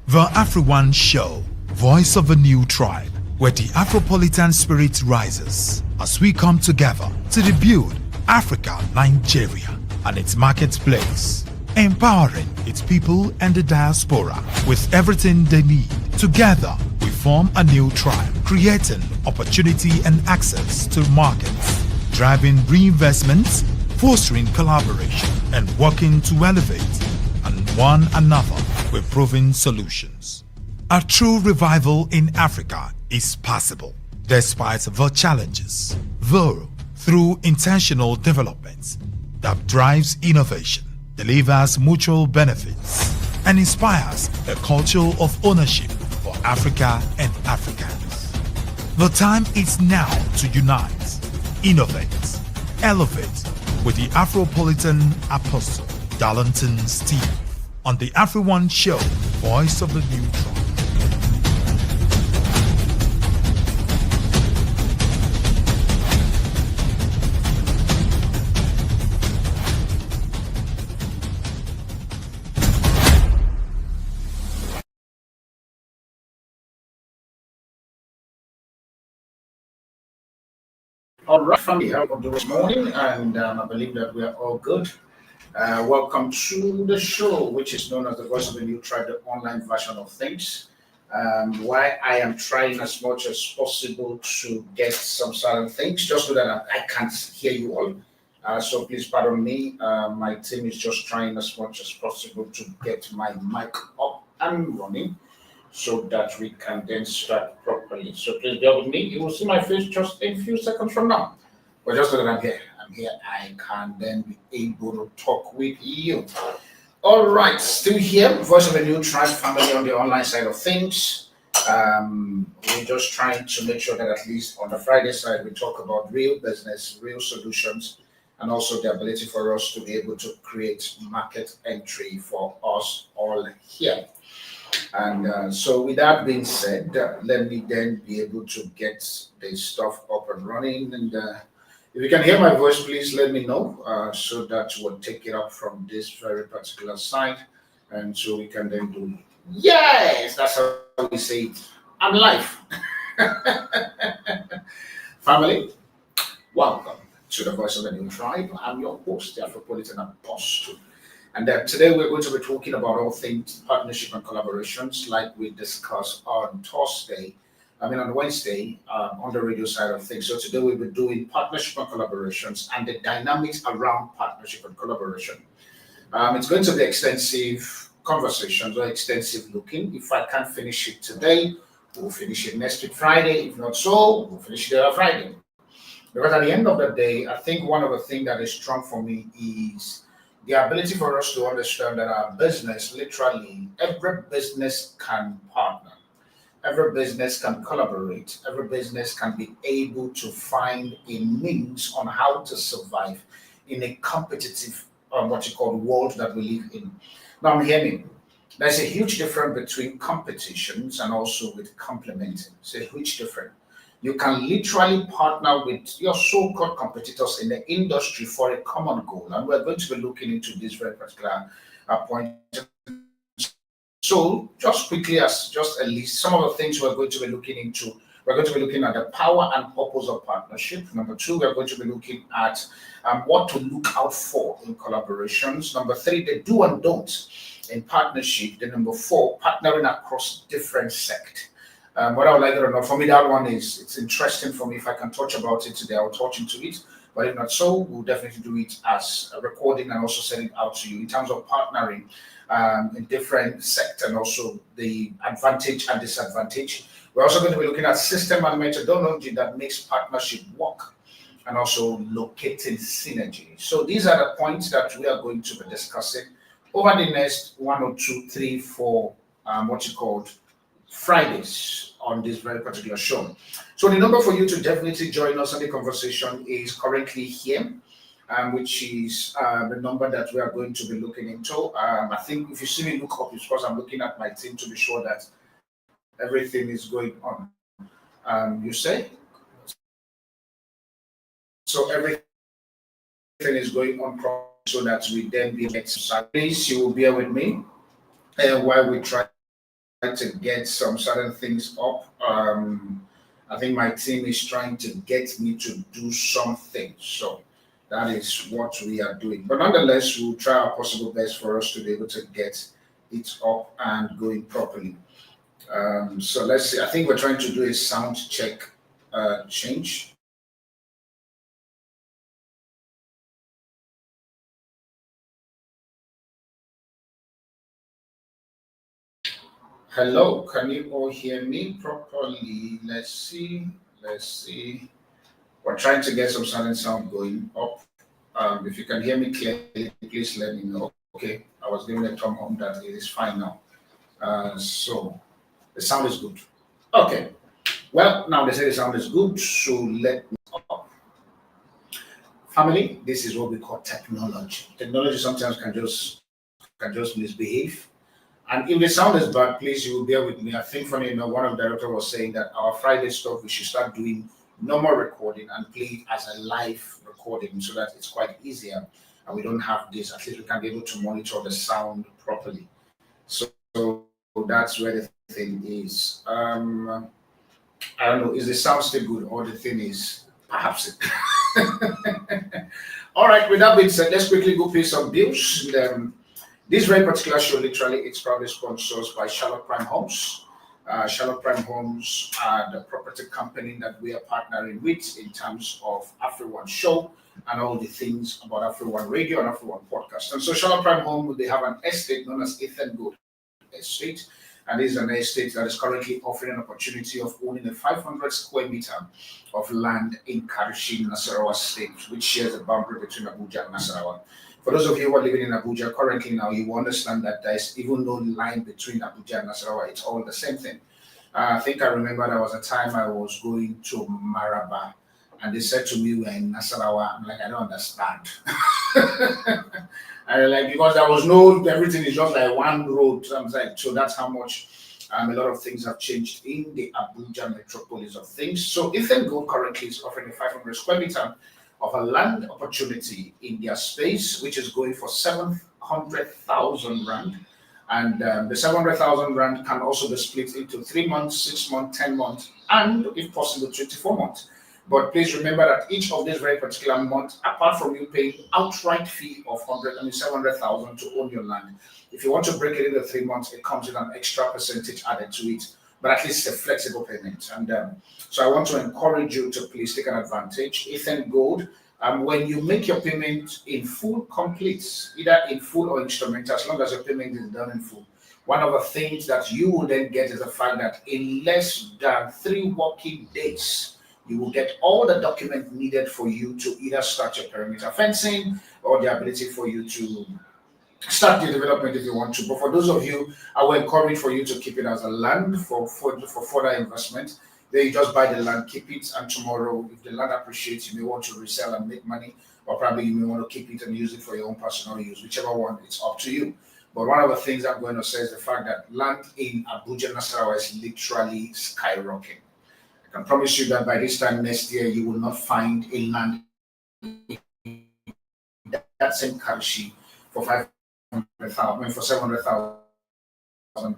The Afro-One Show, voice of a new tribe, where the Afropolitan spirit rises as we come together to rebuild Africa, Nigeria, and its marketplace, empowering its people and the diaspora with everything they need. Together, we form a new tribe, creating opportunity and access to markets, driving reinvestments, fostering collaboration, and working to elevate and one another with proven solutions. A true revival in Africa is possible, despite the challenges, though through intentional development that drives innovation, delivers mutual benefits, and inspires a culture of ownership for Africa and Africans. The time is now to unite, innovate, elevate with the Afropolitan Apostle, Darlington Steve, on the Afro-One Show, voice of the new tribe. All right, family, how are you doing this morning? And I believe that we are all good. Welcome to the show, which is known as the Voice of the New Tribe, the online version of things. Why I am trying as much as possible to get some certain things, just so that I can't hear you all. So please pardon me. My team is just trying as much as possible to get my mic up and running, so that we can then start properly. So please bear with me. You will see my face just in a few seconds from now. But just so that I'm here, I can then be able to talk with you. All right, still here, Voice of a New Tribe family on the online side of things. We're just trying to make sure that at least on the Friday side, we talk about real business, real solutions, and also the ability for us to be able to create market entry for us all here. And so, with that being said, let me then be able to get the stuff up and running. And if you can hear my voice, please let me know, so that we'll take it up from this very particular side. And so we can then do, yes, that's how we say it. I'm live. Family, welcome to the Voice of the New Tribe. I'm your host, the Afropolitan Apostle. And today we're going to be talking about all things partnership and collaborations, like we discussed on on Wednesday, on the radio side of things. So today we'll be doing partnership and collaborations and the dynamics around partnership and collaboration. It's going to be extensive conversations or extensive looking. If I can't finish it today, we'll finish it next week Friday. If not so, we'll finish it on Friday. Because at the end of the day, I think one of the things that is strong for me is the ability for us to understand that our business, literally, every business can partner, every business can collaborate, every business can be able to find a means on how to survive in a competitive, what you call, world that we live in. Now, hear me. There's a huge difference between competitions and also with complementing. It's a huge difference. You can literally partner with your so-called competitors in the industry for a common goal. And we're going to be looking into this very particular point. So just quickly, as just at least some of the things we're going to be looking into, we're going to be looking at the power and purpose of partnership. Number two, we're going to be looking at what to look out for in collaborations. Number three, the do and don't in partnership. Then number four, partnering across different sectors. Whether I would like it or not, for me, that one it's interesting for me. If I can touch about it today, I'll touch into it. But if not so, we'll definitely do it as a recording and also send it out to you in terms of partnering in different sectors and also the advantage and disadvantage. We're also going to be looking at system and methodology that makes partnership work and also locating synergy. So these are the points that we are going to be discussing over the next 1 or 2, 3, 4, what you called Fridays on this very particular show. So the number for you to definitely join us on the conversation is currently here, which is the number that we are going to be looking into. I think if you see me look up, it's because I'm looking at my team to be sure that everything is going on. You say? So everything is going on properly so that we then be exercise. Please, you will bear with me while we try to get some certain things up. I think my team is trying to get me to do something. So that is what we are doing. But nonetheless, we'll try our possible best for us to be able to get it up and going properly. So let's see. I think we're trying to do a sound check change. Hello, can you all hear me properly? Let's see. Let's see. We're trying to get some certain sound going up. If you can hear me clearly, please let me know. Okay, I was giving a thumb up that it is fine now. So the sound is good. Okay. Well, now they say the sound is good, so let me up. Family, this is what we call technology. Technology sometimes can just misbehave. And if the sound is bad, please you will bear with me. I think funny enough, one of the director was saying that our Friday stuff we should start doing normal recording and play it as a live recording so that it's quite easier and we don't have this. At least we can be able to monitor the sound properly. So that's where the thing is. I don't know, is the sound still good or the thing is perhaps it. All right, with that being said, let's quickly go pay some bills. This very particular show, literally, it's probably sponsored by Charlotte Prime Homes. Charlotte Prime Homes are the property company that we are partnering with in terms of Afri1 show and all the things about Afri1 radio and Afri1 podcast. And so Charlotte Prime Home, they have an estate known as Ethan Good Estate. And this is an estate that is currently offering an opportunity of owning a 500 square meter of land in Karshi, Nasarawa State, which shares a boundary between Abuja and Nasarawa. For those of you who are living in Abuja currently now, you will understand that there is even no line between Abuja and Nasarawa. It's all the same thing. I think I remember there was a time I was going to Maraba and they said to me, we're in Nasarawa. I'm like, I don't understand. And like, because there was no, everything is just like one road. So I'm like, so that's how much a lot of things have changed in the Abuja metropolis of things. So Ethan Gold currently is offering a 500 square meter of a land opportunity in their space, which is going for 700,000 rand. And the 700,000 rand can also be split into 3 months, 6 months, 10 months, and if possible, 24 months. But please remember that each of these very particular months, apart from you paying outright fee of 700,000 to own your land, if you want to break it into 3 months, it comes with an extra percentage added to it. But at least it's a flexible payment. And so I want to encourage you to please take an advantage. Ethan Gold, when you make your payment in full, complete, either in full or instrumental, as long as your payment is done in full, one of the things that you will then get is the fact that in less than 3 working days, you will get all the documents needed for you to either start your perimeter fencing or the ability for you to start the development if you want to. But for those of you, I will encourage for you to keep it as a land for further investment. Then you just buy the land, keep it, and tomorrow, if the land appreciates, you may want to resell and make money, or probably you may want to keep it and use it for your own personal use, whichever one, it's up to you. But one of the things I'm going to say is the fact that land in Abuja, Nasarawa is literally skyrocketing. I can promise you that by this time next year, you will not find a land in that same Karshi for 500,000, for 700,000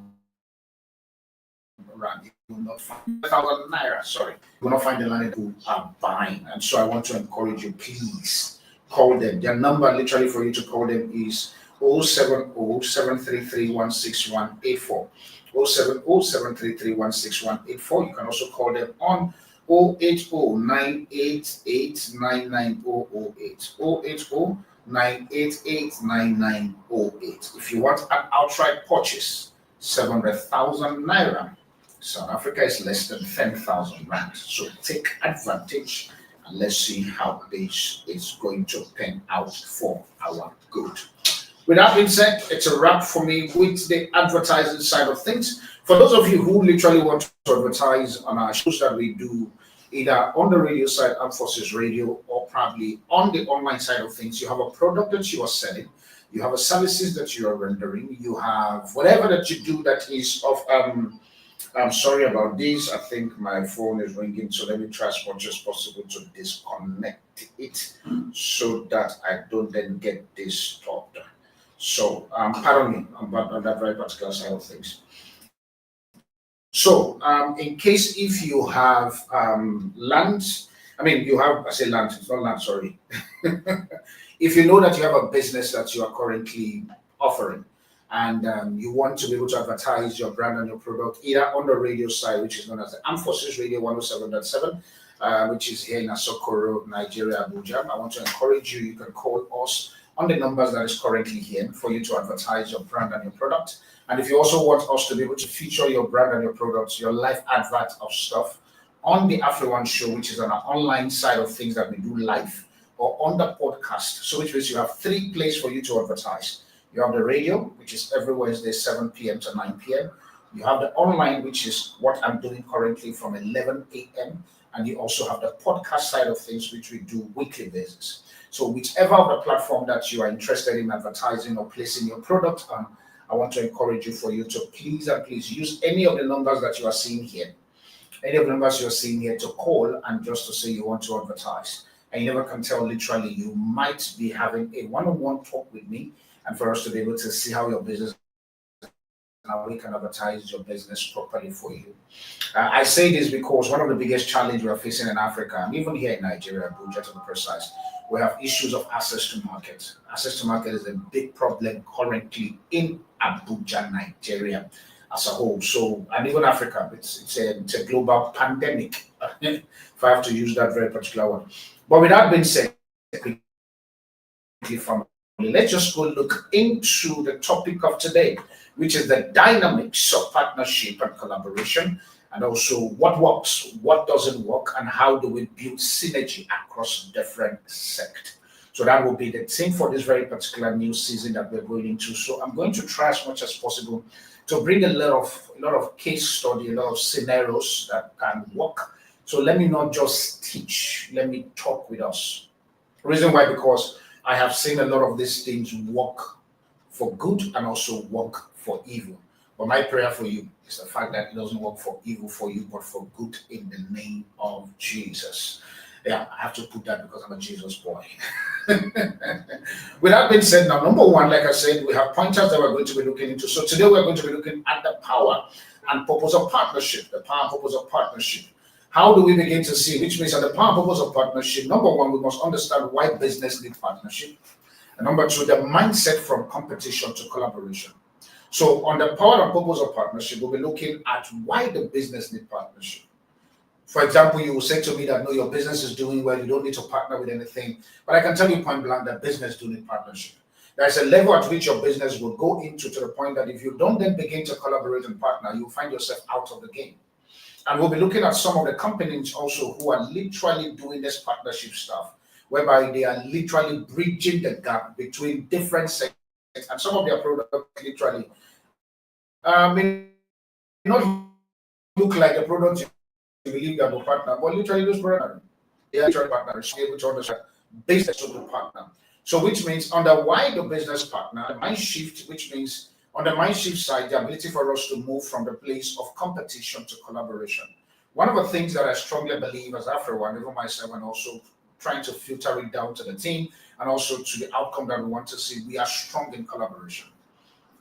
rand. You will not find 1,000 naira. Sorry, you will not find the land who are buying. And so I want to encourage you, please call them. Their number, literally, for you to call them is 070 733 16184. 070 733 16184. You can also call them on 080 988 99008. 080 988 9908. If you want an outright purchase, 700,000 naira. South Africa is less than 10,000 rand. So take advantage and let's see how this is going to pan out for our good. With that being said, it's a wrap for me with the advertising side of things. For those of you who literally want to advertise on our shows that we do, either on the radio side, Armed Forces Radio, or probably on the online side of things, you have a product that you are selling, you have a services that you are rendering, you have whatever that you do that is of I'm sorry about this. I think my phone is ringing, so let me try as much as possible to disconnect it so that I don't then get disturbed. So pardon me on that very particular side of things. So, in case if you have land, I mean, you have, I say land, it's not land, sorry. If you know that you have a business that you are currently offering and you want to be able to advertise your brand and your product either on the radio side, which is known as the Armed Forces Radio 107.7, which is here in Asokoro, Nigeria, Abuja. I want to encourage you, you can call us on the numbers that is currently here for you to advertise your brand and your product. And if you also want us to be able to feature your brand and your products, your live advert of stuff on the Afro1 show, which is on our online side of things that we do live, or on the podcast. So which means you have three places for you to advertise. You have the radio, which is every Wednesday, 7 p.m. to 9 p.m. You have the online, which is what I'm doing currently from 11 a.m. And you also have the podcast side of things, which we do weekly basis. So whichever of the platform that you are interested in advertising or placing your product on, I want to encourage you for you to please and please use any of the numbers that you are seeing here. Any of the numbers you're seeing here to call and just to say you want to advertise. And you never can tell, literally, you might be having a one-on-one talk with me and for us to be able to see how your business and how we can advertise your business properly for you. I say this because one of the biggest challenges we are facing in Africa, and even here in Nigeria, Abuja to be precise, we have issues of access to market. Access to market is a big problem currently in Abuja, Nigeria as a whole. So, and even Africa, it's a global pandemic, if I have to use that very particular one. But with that being said, from let's just go look into the topic of today, which is the dynamics of partnership and collaboration, and also what works, what doesn't work, and how do we build synergy across different sectors. So that will be the theme for this very particular new season that we're going into. So I'm going to try as much as possible to bring a lot of case study, a lot of scenarios that can work. So let me not just teach, let me talk with us. Reason why, because I have seen a lot of these things work for good and also work for evil. But my prayer for you is the fact that it doesn't work for evil for you, but for good in the name of Jesus. Yeah, I have to put that because I'm a Jesus boy. With that being said, now, number one, like I said, we have pointers that we're going to be looking into. So today we're going to be looking at the power and purpose of partnership, the power and purpose of partnership. How do we begin to see? Which means that the power and purpose of partnership, number one, we must understand why business needs partnership. And number two, the mindset from competition to collaboration. So on the power and purpose of partnership, we'll be looking at why the business needs partnership. For example, you will say to me that no, your business is doing well, you don't need to partner with anything. But I can tell you point blank that business do need partnership. There's a level at which your business will go into to the point that if you don't then begin to collaborate and partner, you'll find yourself out of the game. And we'll be looking at some of the companies also who are literally doing this partnership stuff, whereby they are literally bridging the gap between different sectors, and some of their products literally may not look like the products you believe that will partner, but literally those products they are literally partners, be able to understand business to partner. So which means on the why the business partner, the mind shift, which means on the mind shift side, the ability for us to move from the place of competition to collaboration. One of the things that I strongly believe as Afro1, even myself, and also trying to filter it down to the team and also to the outcome that we want to see, we are strong in collaboration.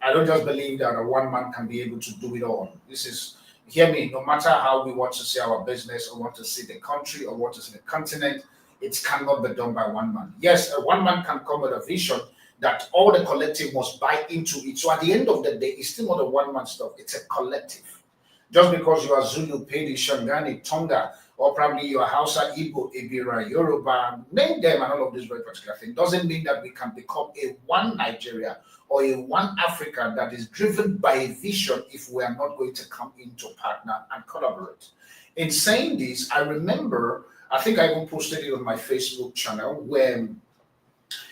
I don't just believe that a one man can be able to do it all. This is, hear me, no matter how we want to see our business or want to see the country or want to see the continent, it cannot be done by one man. Yes, a one man can come with a vision that all the collective must buy into it. So at the end of the day, it's still not a one man stuff, it's a collective. Just because you are Zulu, Pedi, Shangani, Tonga, or probably you are Hausa, Igbo, Ibira, Yoruba, name them and all of these very particular things, doesn't mean that we can become a one Nigeria or a one Africa that is driven by a vision if we are not going to come into partner and collaborate. In saying this, I remember, I think I even posted it on my Facebook channel where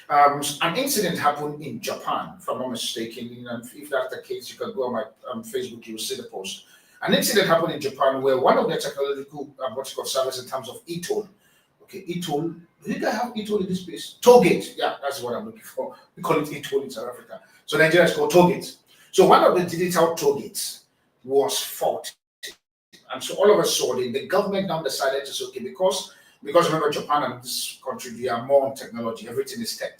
an incident happened in Japan, if I'm not mistaken. And if that's the case, you can go on my Facebook, you will see the post. An incident happened in Japan where one of their technological what's called service in terms of e-toll. Okay, e-toll. Do you guys have e-toll in this place? Tollgate. Yeah, that's what I'm looking for. We call it e-toll in South Africa. So Nigeria is called tollgate. So one of the digital tollgates was faulty. And so all of a sudden, the government now decided to say, okay, because remember Japan and this country, they are more on technology. Everything is tech.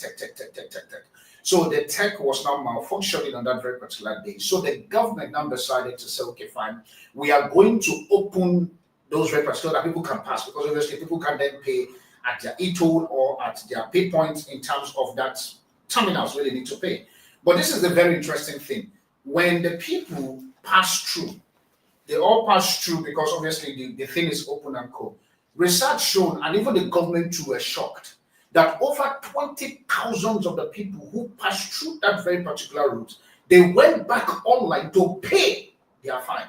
So the tech was now malfunctioning on that very particular day. So the government now decided to say, okay, fine, we are going to open those records so that people can pass, because obviously people can then pay at their e-toll or at their pay points in terms of that terminals where they need to pay. But this is the very interesting thing. When the people pass through, they all pass through because obviously the thing is open and cool. Research shown, and even the government too were shocked, that over 20,000 of the people who passed through that very particular route, they went back online to pay their fine.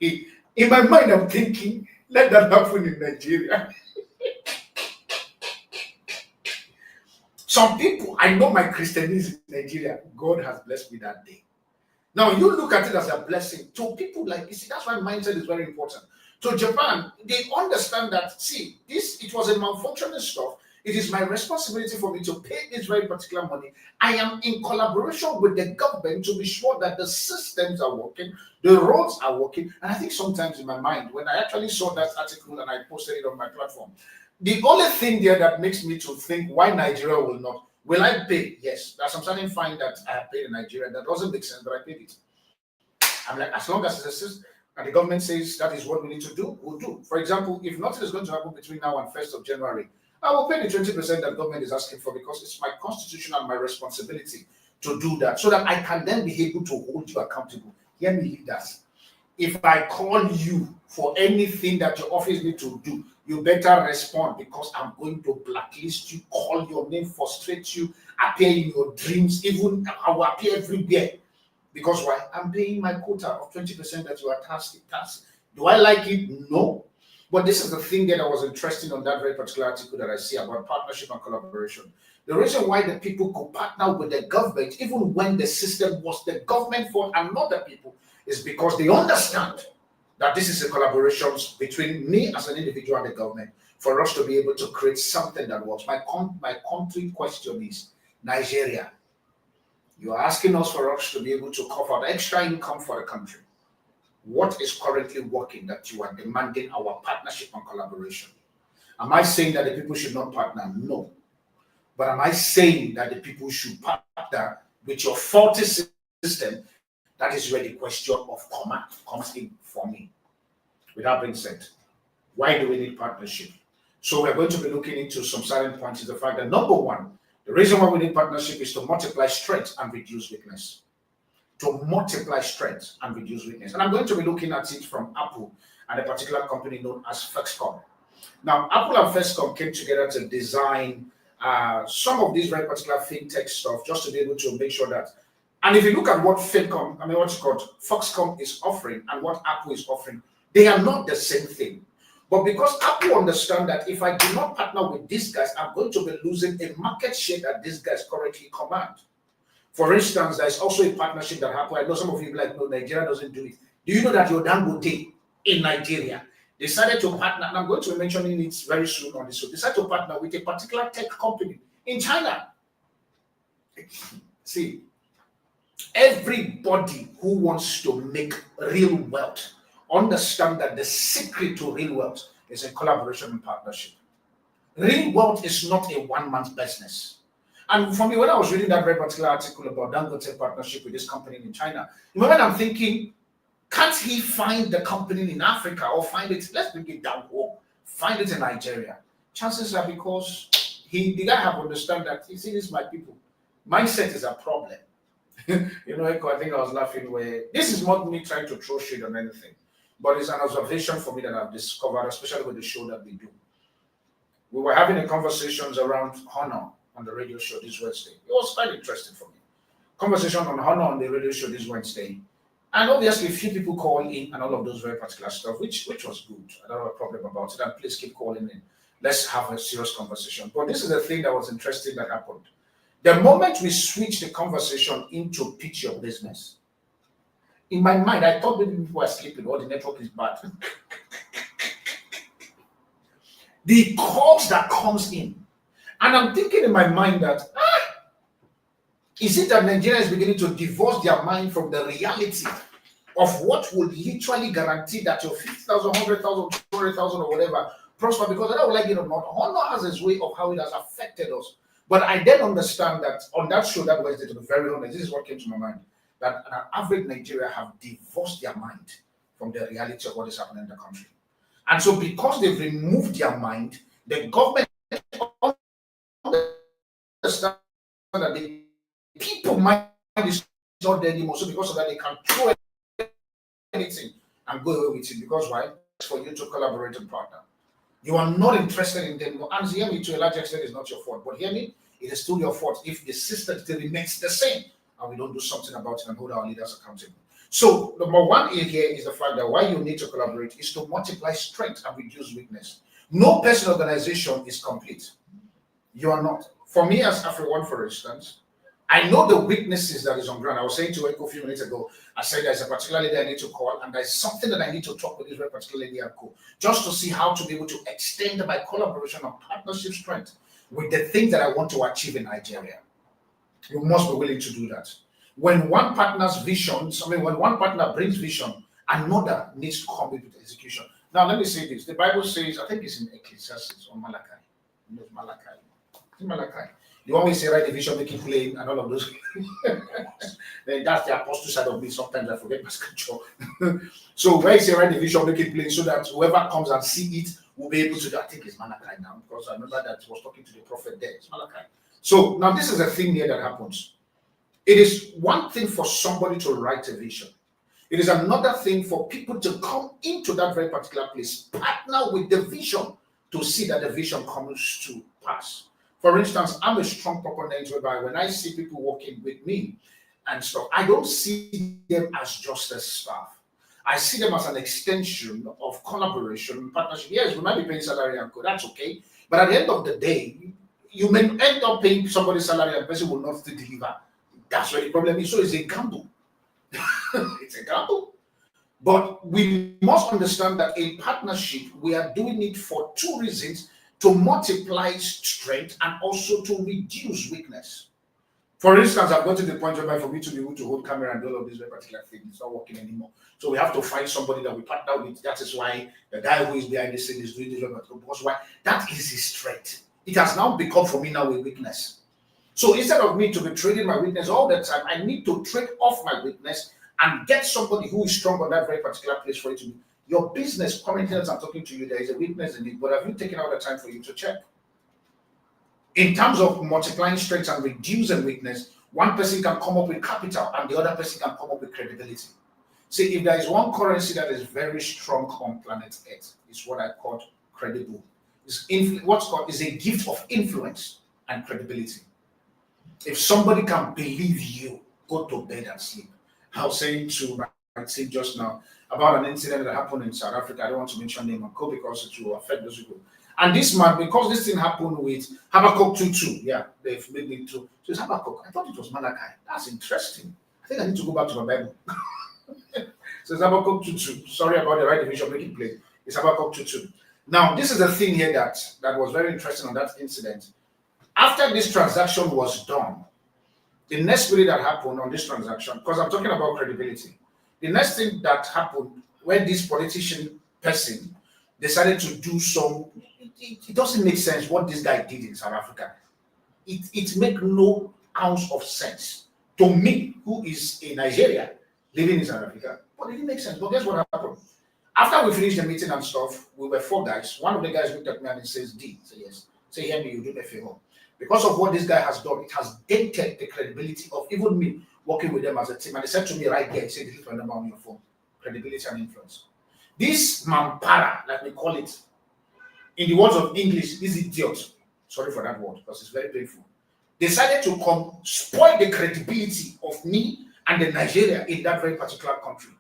In my mind, I'm thinking, let that happen in Nigeria. Some people, I know my Christianity in Nigeria, God has blessed me that day. Now, you look at it as a blessing. To people like, you see, that's why mindset is very important. To Japan, they understand that, see, it was a malfunctioning stuff. It is my responsibility for me to pay this very particular money. I am in collaboration with the government to be sure that the systems are working, the roads are working. And I think sometimes in my mind, when I actually saw that article and I posted it on my platform, the only thing there that makes me to think why Nigeria will not. Will I pay? Yes. There's some certain fine that I have paid in Nigeria that doesn't make sense, but I paid it. I'm like, as long as it's a system and the government says that is what we need to do, we'll do. For example, if nothing is going to happen between now and 1st of January, I will pay the 20% that government is asking for, because it's my constitution and my responsibility to do that, so that I can then be able to hold you accountable. Hear me, leaders. If I call you for anything that your office needs to do, you better respond, because I'm going to blacklist you, call your name, frustrate you, appear in your dreams, even I will appear everywhere. Because why? I'm paying my quota of 20% that you are tasked. Do I like it? No. But this is the thing that I was interested on that very particular article that I see about partnership and collaboration. The reason why the people could partner with the government, even when the system was the government fault and not the people, is because they understand that this is a collaboration between me as an individual and the government for us to be able to create something that works. My country question is, Nigeria, you are asking us for us to be able to cover the extra income for the country. What is currently working that you are demanding our partnership and collaboration? Am I saying that the people should not partner? No. But am I saying that the people should partner with your faulty system? That is where the question of command comes in for me. With that being said, why do we need partnership? So we're going to be looking into some certain points. Is the fact that, number one, the reason why we need partnership is to multiply strength and reduce weakness. To multiply strength and reduce weakness. And I'm going to be looking at it from Apple and a particular company known as Foxconn. Now, Apple and Foxconn came together to design some of these very particular fintech stuff, just to be able to make sure that. And if you look at what Foxconn is offering and what Apple is offering, they are not the same thing. But because Apple understand that if I do not partner with these guys, I'm going to be losing a market share that these guys currently command. For instance, there's also a partnership that happened. I know some of you like, no, Nigeria doesn't do it. Do you know that your Dangote in Nigeria decided to partner, and I'm going to be mentioning it very soon on this, so decided to partner with a particular tech company in China. See, everybody who wants to make real wealth understand that the secret to real wealth is a collaboration and partnership. Real wealth is not a one-man's business. And for me, when I was reading that very particular article about Dangote partnership with this company in China, when I'm thinking, can't he find the company in Africa or find it, let's bring it down home, find it in Nigeria? Chances are because the guy have understand that, you see, this is my people. Mindset is a problem. You know, I think I was laughing where, this is not me trying to throw shade on anything, but it's an observation for me that I've discovered, especially with the show that we do. We were having a conversations around honor on the radio show this Wednesday. It was quite interesting for me. Conversation on honor on the radio show this Wednesday. And obviously, a few people call in and all of those very particular stuff, which was good. I don't have a problem about it. And please keep calling in. Let's have a serious conversation. But this is the thing that was interesting that happened. The moment we switch the conversation into pitch your business, in my mind, I thought maybe people are sleeping or the network is bad. The calls that comes in, and I'm thinking in my mind that, is it that Nigeria is beginning to divorce their mind from the reality of what will literally guarantee that your 50,000, 100,000, 200,000 or whatever prosper? Because I don't like it or not, honor has its way of how it has affected us. But I then understand that on that show that Wednesday, to be very honest, this is what came to my mind, that an average Nigeria have divorced their mind from the reality of what is happening in the country. And so because they've removed their mind, the government understand that the people mind is not there anymore. So because of that, they can throw anything and go away with it. Because why? It's for you to collaborate and partner. You are not interested in them. And hear me, to a large extent, it's not your fault. But hear me, it is still your fault if the system still remains the same and we don't do something about it and hold our leaders accountable. So number one here is the fact that why you need to collaborate is to multiply strength and reduce weakness. No person organization is complete. You are not. For me as Afri1, for instance, I know the weaknesses that is on ground. I was saying to Echo a few minutes ago, I said there's a particular lady I need to call, and there's something that I need to talk with this very particular lady and co, just to see how to be able to extend my collaboration and partnership strength with the things that I want to achieve in Nigeria. You must be willing to do that. When one partner's vision, when one partner brings vision, another needs to come with execution. Now, let me say this. The Bible says, I think it's in Ecclesiastes or Malachi. No, Malachi. It's Malachi. You always say, write the vision, make it plain, and all of those. Then that's the apostle side of me. Sometimes I forget my scripture. So when you say, write the vision, make it plain, so that whoever comes and see it will be able to do. I think it's Malachi now, because I remember that I was talking to the prophet there. It's Malachi. So now this is a thing here that happens. It is one thing for somebody to write a vision. It is another thing for people to come into that very particular place, partner with the vision to see that the vision comes to pass. For instance, I'm a strong proponent whereby when I see people working with me and stuff, I don't see them as just a staff. I see them as an extension of collaboration, partnership. Yes, we might be paying salary and co, that's okay. But at the end of the day, you may end up paying somebody's salary and the person will not still deliver. That's where the problem is. So it's a gamble. It's a gamble. But we must understand that in partnership, we are doing it for two reasons: to multiply strength and also to reduce weakness. For instance, I've got to the point where for me to be able to hold camera and all of these very particular things, it's not working anymore. So we have to find somebody that we partner with. That is why the guy who is behind the scene is doing this. Because why? That is his strength. It has now become for me now a weakness. So instead of me to be trading my weakness all the time, I need to trade off my weakness and get somebody who is strong on that very particular place for it to be. Your business, currently as I'm talking to you, there is a weakness in it, but have you taken out the time for you to check? In terms of multiplying strength and reducing weakness, one person can come up with capital and the other person can come up with credibility. See, if there is one currency that is very strong on planet Earth, it's what I call credible. What's called is a gift of influence and credibility. If somebody can believe you, go to bed and sleep. I was saying to my team just now about an incident that happened in South Africa. I don't want to mention name and co because it will affect those people. And this man, because this thing happened with Habakkuk 2:2, yeah, they've made me too. So it's Habakkuk. I thought it was Malachi. That's interesting. I think I need to go back to my Bible. So it's Habakkuk 2:2. Sorry about the right division, make it plain. It's Habakkuk 2:2. Now, this is the thing here that was very interesting on that incident. After this transaction was done, the next thing that happened on this transaction, because I'm talking about credibility, the next thing that happened when this politician person decided to do some, it doesn't make sense what this guy did in South Africa. It makes no ounce of sense to me, who is in Nigeria, living in South Africa. But it didn't make sense. But guess what happened? After we finished the meeting and stuff, we were 4 guys. One of the guys looked at me and he says, D. I say, yes. Say, hear me, you do me a favor. Because of what this guy has done, it has dented the credibility of even me working with them as a team. And they said to me right there, he said, delete my number on your phone. Credibility and influence. This mampara, like we call it, in the words of English, this idiot, sorry for that word, because it's very painful, decided to come spoil the credibility of me and the Nigeria in that very particular country.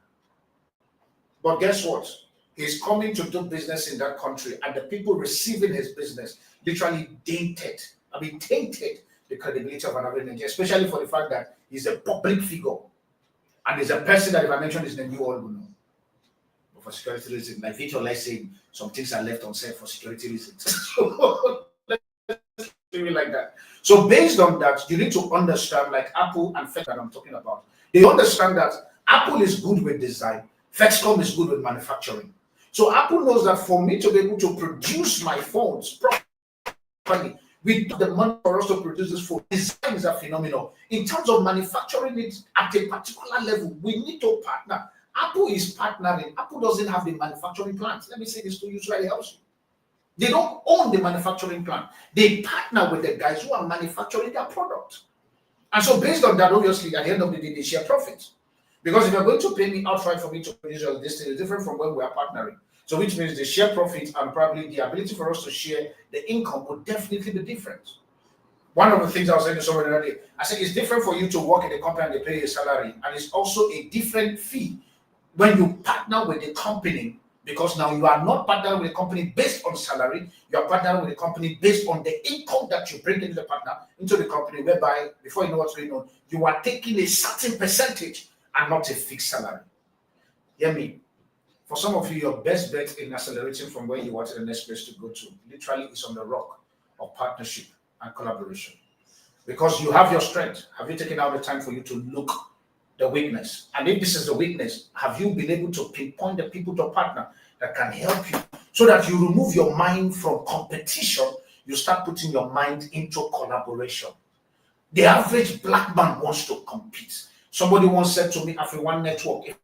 But guess what? He's coming to do business in that country, and the people receiving his business literally tainted the credibility of another Nigeria, especially for the fact that he's a public figure and he's a person that if I mention his name, you all will know. But for security reasons, like Victor, let's say some things are left unsaid for security reasons. So let's do it like that. So based on that, you need to understand, like Apple and FedEx that I'm talking about. They understand that Apple is good with design, FedEx is good with manufacturing. So Apple knows that for me to be able to produce my phones properly, We got the money for us to produce this phone. Designs are phenomenal. In terms of manufacturing it at a particular level, we need to partner. Apple is partnering. Apple doesn't have the manufacturing plant. Let me say this to you so it helps you. They don't own the manufacturing plant. They partner with the guys who are manufacturing their product. And so based on that, obviously, at the end of the day, they share profits. Because if you're going to pay me outright for me to produce this thing, is different from when we are partnering. So which means the share profit and probably the ability for us to share the income would definitely be different. One of the things I was saying to somebody the other day, I said it's different for you to work in a company and they pay you a salary, and it's also a different fee when you partner with the company, because now you are not partnering with a company based on salary, you are partnering with a company based on the income that you bring into the partner, into the company, whereby before you know what's going on, you are taking a certain percentage and not a fixed salary. Hear me? For some of you, your best bet in accelerating from where you want to the next place to go to, literally is on the rock of partnership and collaboration. Because you have your strength. Have you taken out the time for you to look the weakness? And if this is the weakness, have you been able to pinpoint the people to partner that can help you so that you remove your mind from competition, you start putting your mind into collaboration? The average black man wants to compete. Somebody once said to me, after one network, if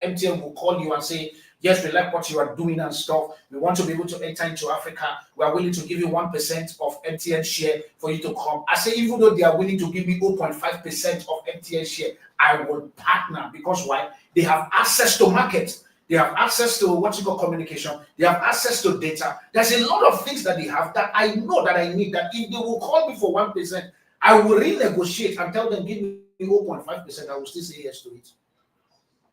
MTN will call you and say, yes, we like what you are doing and stuff, we want to be able to enter into Africa, we are willing to give you 1% of MTN share for you to come. I say, even though they are willing to give me 0.5% of MTN share, I will partner. Because why? They have access to market. They have access to what you call communication. They have access to data. There's a lot of things that they have that I know that I need, that if they will call me for 1%, I will renegotiate and tell them, give me 0.5%, I will still say yes to it.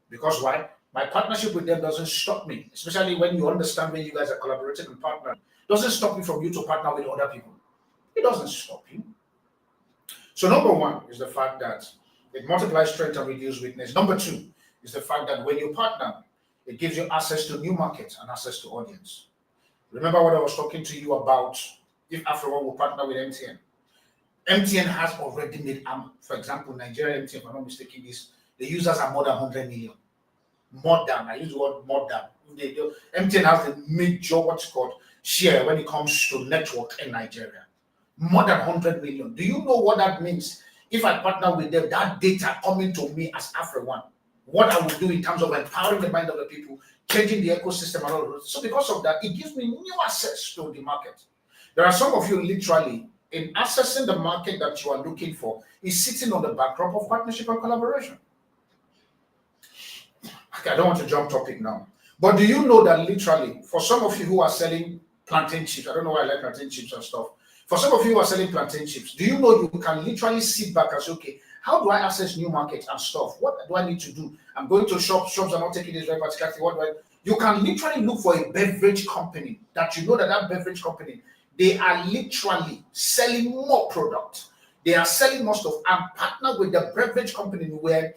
Because why? My partnership with them doesn't stop me, especially when you understand when you guys are collaborating and partnering. Doesn't stop me from you to partner with other people. It doesn't stop you. So number one is the fact that it multiplies strength and reduces weakness. Number two is the fact that when you partner, it gives you access to new markets and access to audience. Remember what I was talking to you about if Afro will partner with MTN. MTN has already made, for example, Nigeria MTN, if I'm not mistaken, the users are more than 100 million. More than, I use the word more than. MTN has the major, what's called, share when it comes to network in Nigeria. More than 100 million. Do you know what that means? If I partner with them, that data coming to me as Afro1, what I will do in terms of empowering the mind of the people, changing the ecosystem and all of that. So because of that, it gives me new access to the market. There are some of you literally, in accessing the market that you are looking for, is sitting on the backdrop of partnership and collaboration. Okay, I don't want to jump topic now. But do you know that literally, for some of you who are selling plantain chips, I don't know why I like plantain chips and stuff. For some of you who are selling plantain chips, do you know you can literally sit back and say, okay, how do I access new markets and stuff? What do I need to do? I'm going to shops are not taking this very particularly. What do I? You can literally look for a beverage company that you know that beverage company, they are literally selling more product. They are selling more stuff and partner with the beverage company where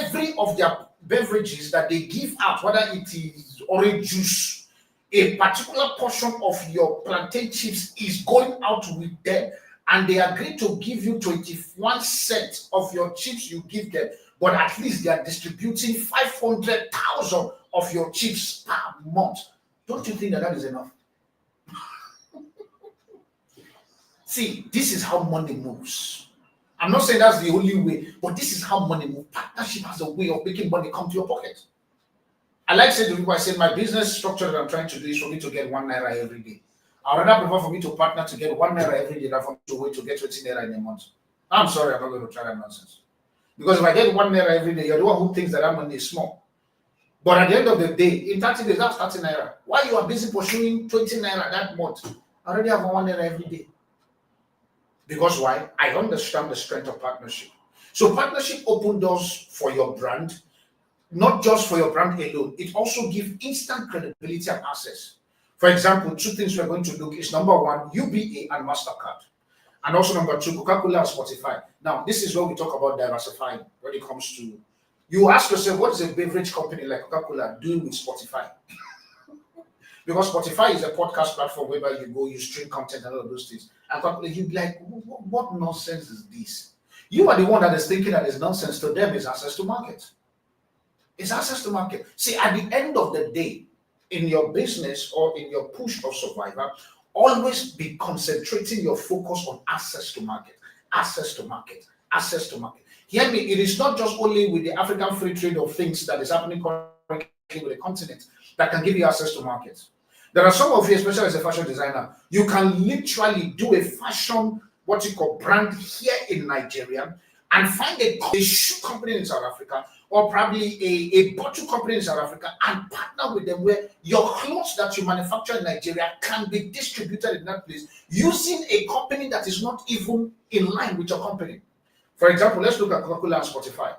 every of their beverages that they give out, whether it is orange juice, a particular portion of your plantain chips is going out with them, and they agree to give you 21 cents of your chips you give them, but at least they are distributing 500,000 of your chips per month. Don't you think that is enough? See, this is how money moves. I'm not saying that's the only way, but this is how money moves. Partnership has a way of making money come to your pocket. I like saying to people, I said my business structure that I'm trying to do is for me to get 1 naira every day. I would rather prefer for me to partner to get 1 naira every day than for me to wait to get 20 naira in a month. I'm sorry, I'm not going to try that nonsense. Because if I get 1 naira every day, you're the one who thinks that that money is small. But at the end of the day, in 30 days, that's 30 naira. While you are busy pursuing 20 naira that month, I already have 1 naira every day. Because why? I understand the strength of partnership. So partnership opens doors for your brand, not just for your brand alone. It also gives instant credibility and access. For example, two things we're going to look is number one, UBA and MasterCard. And also number two, Coca-Cola and Spotify. Now, this is where we talk about diversifying when it comes to, you ask yourself, what is a beverage company like Coca-Cola doing with Spotify? Because Spotify is a podcast platform whereby you go, you stream content and all of those things. And you'd be like, what nonsense is this? You are the one that is thinking that is nonsense. To them, is access to market. It's access to market. See, at the end of the day, in your business or in your push of survival, Always be concentrating your focus on access to market, access to market, access to market. Hear me, it is not just only with the African free trade of things that is happening currently with the continent that can give you access to markets. There are some of you, especially as a fashion designer, you can literally do a fashion, what you call brand here in Nigeria, and find a shoe company in South Africa, or probably a bottle company in South Africa, and partner with them where your clothes that you manufacture in Nigeria can be distributed in that place using a company that is not even in line with your company. For example, let's look at Coca-Cola and Spotify.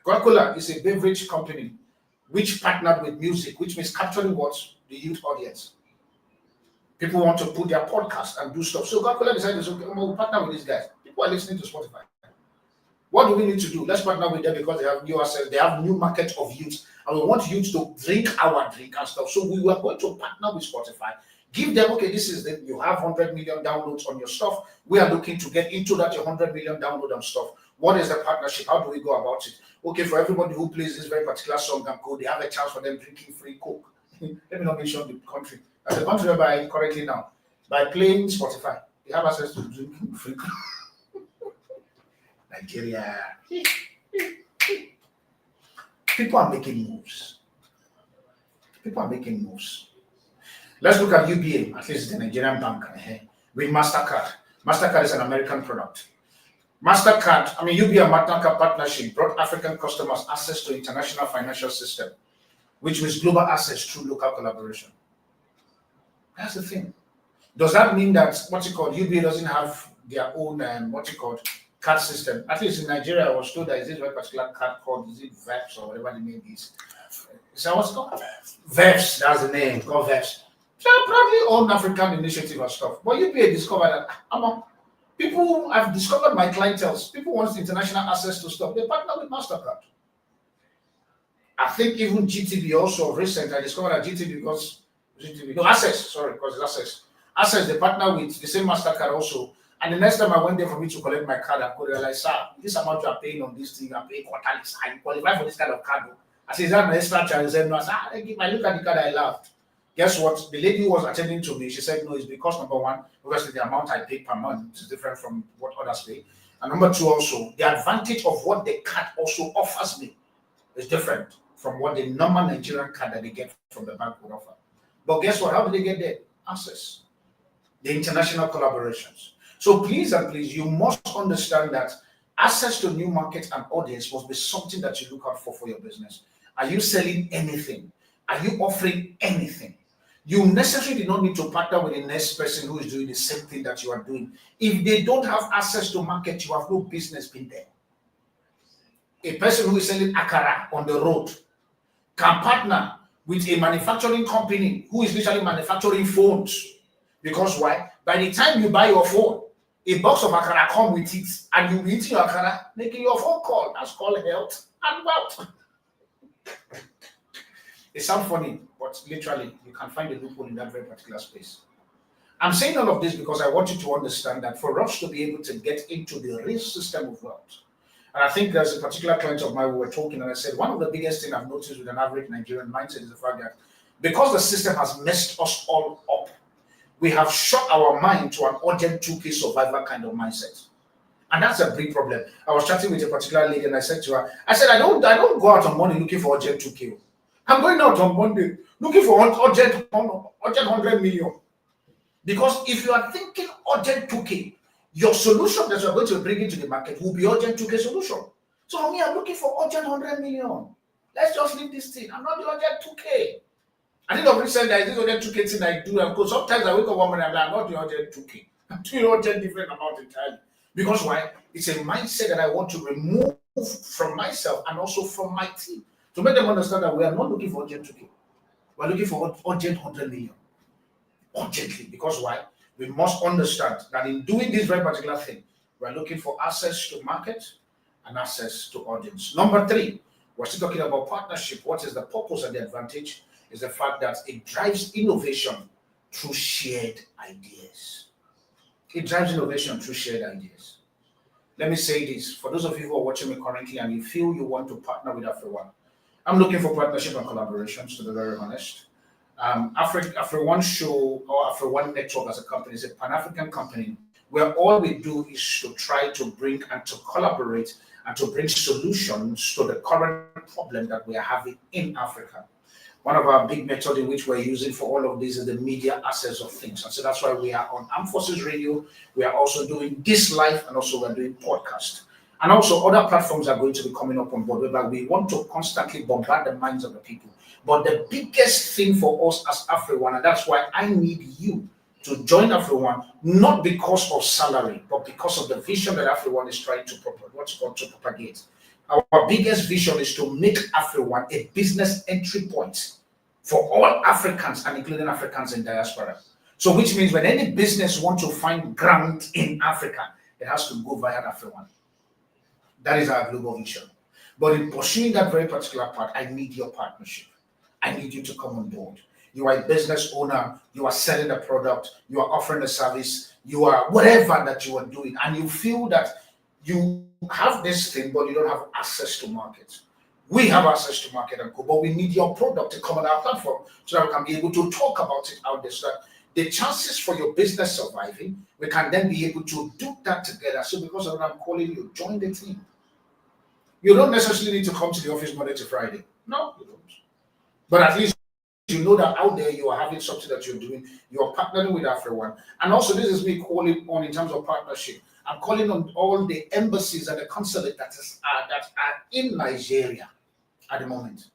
Coca-Cola is a beverage company which partnered with music, which means capturing what? The youth audience. People want to put their podcast and do stuff. So Coca-Cola decided, okay, we'll partner with these guys. People are listening to Spotify. What do we need to do? Let's partner with them because they have new access, they have new market of youth, and we want youth to drink our drink and stuff. So we were going to partner with Spotify. Give them, okay, this is you have 100 million downloads on your stuff. We are looking to get into that 100 million download and stuff. What is the partnership? How do we go about it? Okay, for everybody who plays this very particular song and code, they have a chance for them drinking free Coke. Let me not mention the country. As the country whereby currently now, by playing Spotify, they have access to drinking free Coke. Nigeria. People are making moves. People are making moves. Let's look at UBA, at least the Nigerian bank, with MasterCard. MasterCard is an American product. MasterCard, UBA and MasterCard partnership brought African customers access to international financial system, which means global access through local collaboration. That's the thing. Does that mean that UBA doesn't have their own card system? At least in Nigeria, I was told that is this very particular card called, is it VEPS or whatever the name is? Is that what's called? VEPS, that's the name, called VEPS. So probably own African initiative and stuff. But UBA discovered that people have discovered my clientele. People want international access to stuff. They partner with MasterCard. I think even GTB also recent, I discovered that GTB because Access, because it's Access. Access, they partner with the same MasterCard also. And the next time I went there for me to collect my card, I could realize, sir, this amount you are paying on this thing, I'm paying quarterly. I qualify for this kind of card. I said, is that an extra charge? I said, no. I said, I look at the card, I laughed. Guess what? The lady who was attending to me, she said, no, it's because number one, obviously the amount I pay per month is different from what others pay. And number two, also, the advantage of what the card also offers me is different from what the normal Nigerian card that they get from the bank would offer. But guess what? How do they get there? Access. The international collaborations. So please and please, you must understand that access to new markets and audience must be something that you look out for your business. Are you selling anything? Are you offering anything? You necessarily do not need to partner with the next person who is doing the same thing that you are doing. If they don't have access to market, you have no business being there. A person who is selling akara on the road can partner with a manufacturing company who is literally manufacturing phones. Because why? By the time you buy your phone, a box of akara come with it, and you'll be eating your akara, making your phone call. That's called health and wealth. It sounds funny, but literally, you can find a loophole in that very particular space. I'm saying all of this because I want you to understand that for us to be able to get into the real system of wealth, and I think there's a particular client of mine we were talking, and I said, one of the biggest things I've noticed with an average Nigerian mindset is the fact that because the system has messed us all up, we have shut our mind to an urgent 2K survivor kind of mindset. And that's a big problem. I was chatting with a particular lady and I said to her, I don't go out on Monday looking for urgent 2K. I'm going out on Monday looking for urgent 100 million. Because if you are thinking urgent 2K, your solution that you're going to bring into the market will be urgent 2K solution. So for me, I'm looking for urgent 100 million. Let's just leave this thing. I'm not the urgent 2K. I think of recent that this urgent 2K thing I do, because sometimes I wake up one morning and I'm not the urgent 2K. I'm doing urgent different amount entirely. Because why? It's a mindset that I want to remove from myself and also from my team. To make them understand that we are not looking for urgent 2K. We're looking for urgent 100 million. Urgently. Because why? We must understand that in doing this very particular thing, we're looking for access to market and access to audience. Number three, we're still talking about partnership. What is the purpose and the advantage? Is the fact that it drives innovation through shared ideas. It drives innovation through shared ideas. Let me say this. For those of you who are watching me currently and you feel you want to partner with everyone, I'm looking for partnership and collaborations, to be very honest. Afro One Show or Afro One Network as a company is a Pan-African company where all we do is to try to bring and to collaborate and to bring solutions to the current problem that we are having in Africa. One of our big methods in which we're using for all of this is the media access of things. And so that's why we are on Armed Forces Radio. We are also doing this live, and also we're doing podcast. And also other platforms are going to be coming up on board, whereby we want to constantly bombard the minds of the people. But the biggest thing for us as Afro1, and that's why I need you to join Afro1, not because of salary, but because of the vision that Afro1 is trying to propagate. Our biggest vision is to make Afro1 a business entry point for all Africans, and including Africans in diaspora. So which means when any business wants to find ground in Africa, it has to go via Afro1. That is our global vision. But in pursuing that very particular part, I need your partnership. I need you to come on board. You are a business owner, you are selling a product, you are offering a service, you are whatever that you are doing, and you feel that you have this thing, but you don't have access to market. We have access to market and co, but we need your product to come on our platform so that we can be able to talk about it out there, so that the chances for your business surviving, we can then be able to do that together. So because of what I'm calling you, join the team. You don't necessarily need to come to the office Monday to Friday. No, you don't. But at least you know that out there you are having something that you're doing. You are partnering with Afro1. And also, this is me calling on in terms of partnership. I'm calling on all the embassies and the consulate that are in Nigeria at the moment.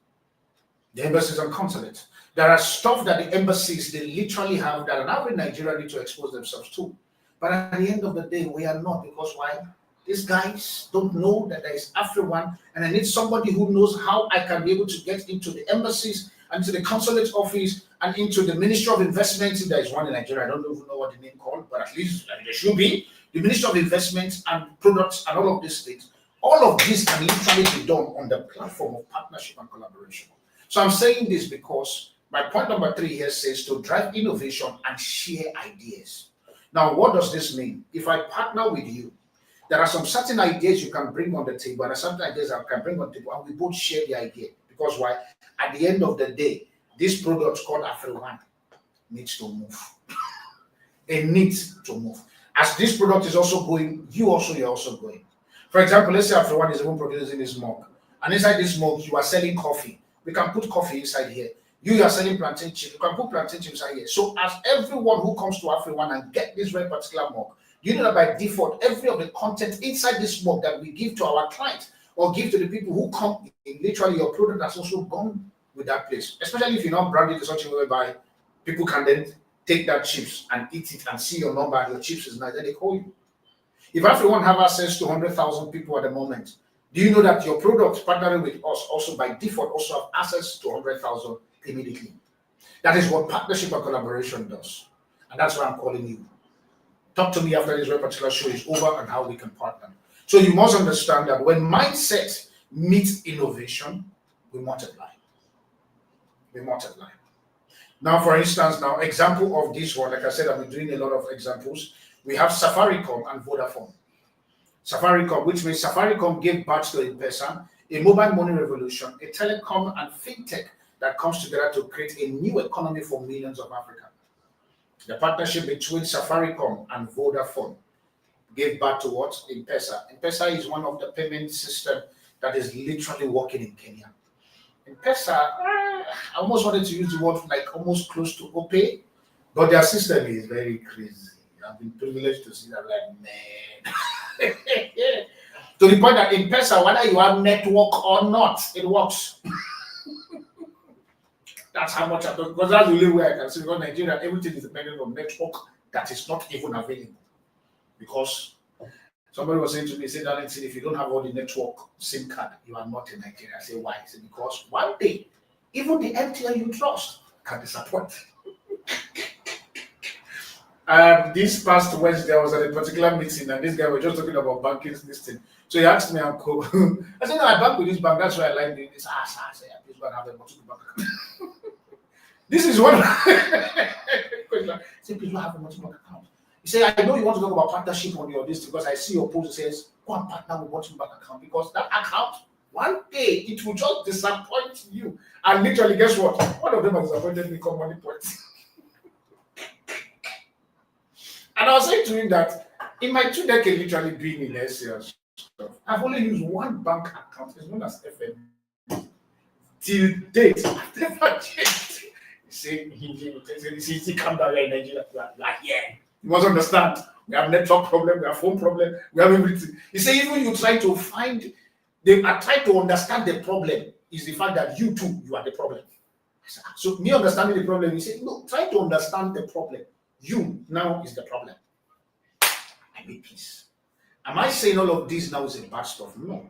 The embassies and consulates. There are stuff that the embassies, they literally have that an average Nigerian need to expose themselves to. But at the end of the day, we are not, because why? These guys don't know that there is Afro1, and I need somebody who knows how I can be able to get into the embassies and to the consulate office and into the Ministry of Investment. There is one in Nigeria, I don't even know what the name called, but at least there should be. The Ministry of Investment and Products and all of these things. All of this can literally be done on the platform of partnership and collaboration. So I'm saying this because my point number 3 here says to drive innovation and share ideas. Now, what does this mean? If I partner with you, there are some certain ideas you can bring on the table, and there are certain ideas I can bring on the table, and we both share the idea. Because why? At the end of the day, this product called Afro1 needs to move. It needs to move. As this product is also going, you're also going. For example, let's say Afro1 is even producing this mug, and inside this mug, you are selling coffee. We can put coffee inside here. You are selling plantain chips. You can put plantain chips inside here. So as everyone who comes to Afro1 and get this very particular mug, you know that by default, every of the content inside this mug that we give to our clients or give to the people who come in, literally your product has also gone with that place. Especially if you're not branded in such a way whereby people can then take that chips and eat it and see your number and your chips is nice, then they call you. If everyone have access to 100,000 people at the moment, do you know that your product partnering with us also by default also have access to 100,000 immediately? That is what partnership and collaboration does. And that's why I'm calling you. Talk to me after this very particular show is over and how we can partner. So you must understand that when mindset meets innovation, we multiply. We multiply. Now, for instance, example of this one, like I said, I've been doing a lot of examples. We have Safaricom and Vodafone. Safaricom, which means Safaricom gave birth to M-Pesa, a mobile money revolution, a telecom and fintech that comes together to create a new economy for millions of Africans. The partnership between Safaricom and Vodafone gave birth to what? M-Pesa. M-Pesa is one of the payment systems that is literally working in Kenya. M-Pesa, I almost wanted to use the word like almost close to OPay, but their system is very crazy. I've been privileged to see that, like, man. To the point that M-Pesa, whether you have network or not, it works. That's how much I do, because that's the only way I can see. Because Nigeria, everything is dependent on network that is not even available. Because somebody was saying to me, say, darling, if you don't have all the network SIM card, you are not in Nigeria. I say, why? I say, because one day, even the MTN you trust can disappoint. This past Wednesday, I was at a particular meeting, and this guy was just talking about banking this thing. So he asked me, Uncle, I said, no, I bank with this bank. That's why I like doing this. I said, please go and have a multiple bank account. This is one. Say, please go have a multiple bank account. He said, I know you want to talk about partnership on your list because I see your post that says, go and partner with multiple bank account, because that account, one day, it will just disappoint you. And literally, guess what? One of them has disappointed me come money point. And I was saying to him that in my 2 decades literally being in SCS stuff, I've only used one bank account. It's known as FN. Till date, I've never changed. He come down here in Nigeria. Like, yeah. You must understand. We have network problem, we have phone problem, we have everything. He said, even you try to find, they are trying to understand the problem, is the fact that you too, you are the problem. So me understanding the problem, he said, no, try to understand the problem. You now is the problem. I made peace. Am I saying all of this now is a bad stuff? No.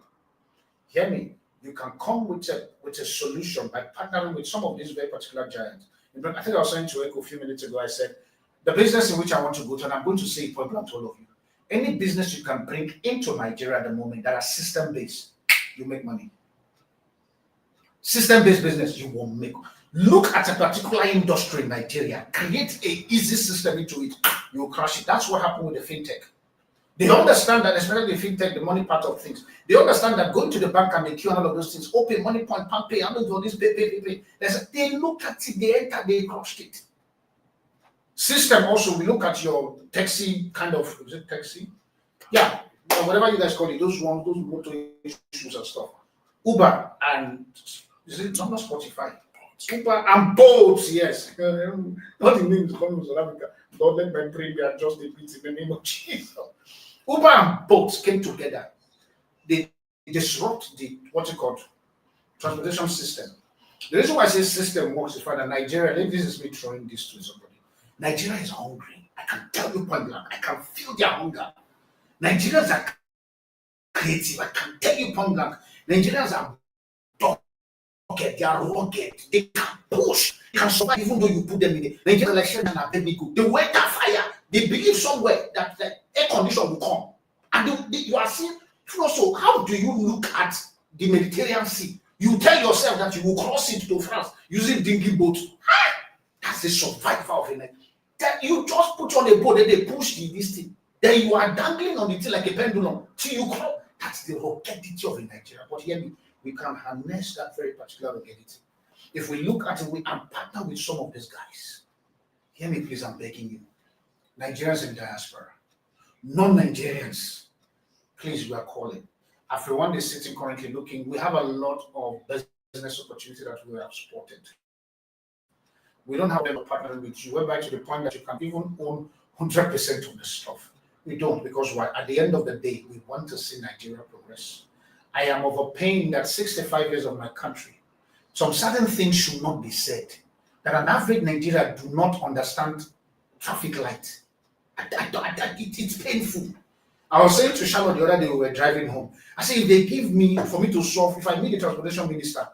Hear me. You can come with a solution by partnering with some of these very particular giants. I think I was saying to Echo a few minutes ago, I said, the business in which I want to go to, and I'm going to say it point blank to all of you, any business you can bring into Nigeria at the moment that are system-based, you make money. System-based business, you won't make. Look at a particular industry in Nigeria, create a easy system into it, you will crush it. That's what happened with the fintech. They understand that, especially the fintech, the money part of things. They understand that going to the bank and the queue and all of those things, open money point, pay, and all this, pay. They look at it, they enter, they crushed it. System also, we look at your taxi kind of, is it taxi? Yeah, whatever you guys call it, those motor issues and stuff. Uber and, is it not Spotify? Uber and boats, yes. Not the name is coming from South Africa. Don't let my brain be adjust the beat in the name of Jesus. Uber and boats came together. They disrupt the, what's it called? Transportation system. The reason why I say system works is that Nigeria, this is me throwing this to somebody. Nigeria is hungry. I can tell you point blank. I can feel their hunger. Nigerians are creative. I can tell you point blank. Nigerians are rugged. They are rugged. They can push. They can survive even though you put them in the Nigerian election and Abednego. They went on fire. They believe somewhere that the air condition will come. And you are seeing, also, how do you look at the Mediterranean Sea? You tell yourself that you will cross it to France using dinghy boat. That's the survival of a night. That you just put on a boat and they push this thing. Then you are dangling on the thing like a pendulum till you come. That's the ruggedity of a Nigeria. But hear me, we can harness that very particular ruggedity. If we look at it, we can partner with some of these guys. Hear me, please, I'm begging you. Nigerians in diaspora, non-Nigerians, please, we are calling. After one is sitting currently looking, we have a lot of business opportunity that we have spotted. We don't have them partnering with you, whereby to the point that you can even own 100% of the stuff. We don't, because why? At the end of the day, we want to see Nigeria progress. I am of a pain that 65 years of my country, some certain things should not be said. That an average Nigerian do not understand traffic light. It's painful. I was saying to Charlotte the other day we were driving home. I said, if they give me, for me to solve, if I meet the transportation minister,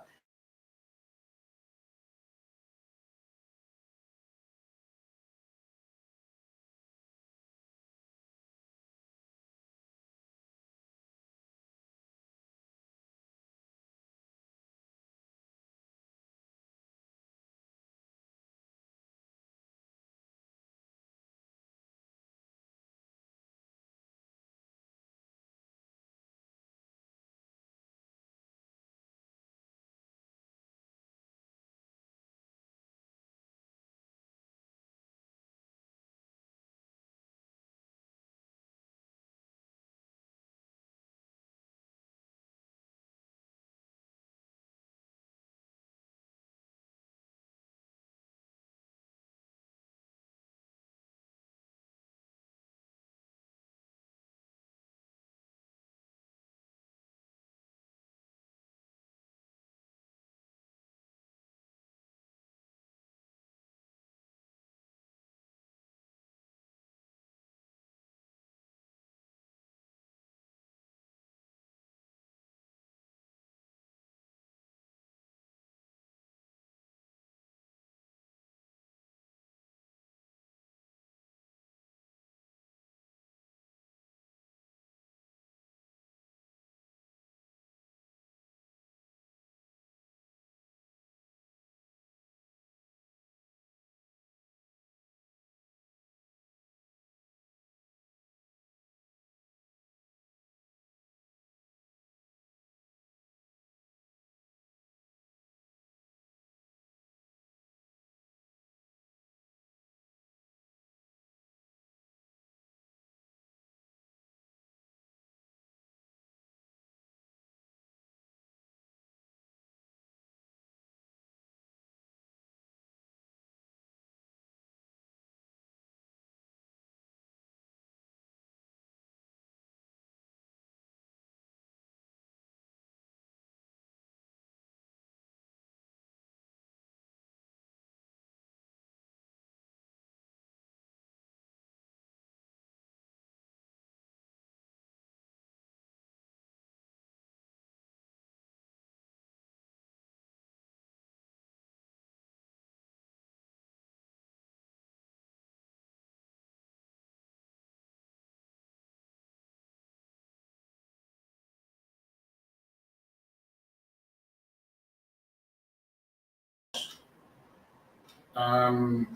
Um,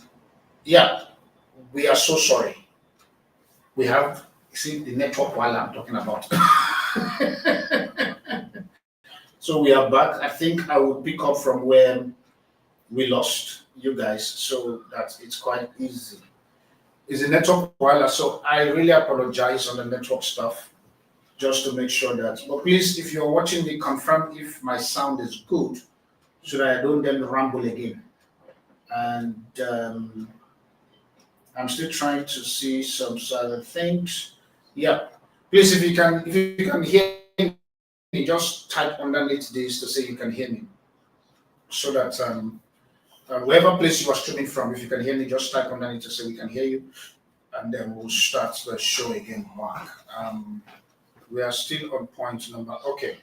yeah, we are so sorry. We have, see, the network while I'm talking about. So we are back. I think I will pick up from where we lost you guys so that it's quite easy. Is the network while, so I really apologize on the network stuff just to make sure that, but please, if you're watching me, confirm if my sound is good so that I don't then ramble again. And I'm still trying to see some other things. Yeah, please, if you can hear me, just type underneath this to say you can hear me, so that wherever place you are streaming from, if you can hear me, just type underneath to say we can hear you, and then we'll start the show again. Mark, we are still on point number. Okay,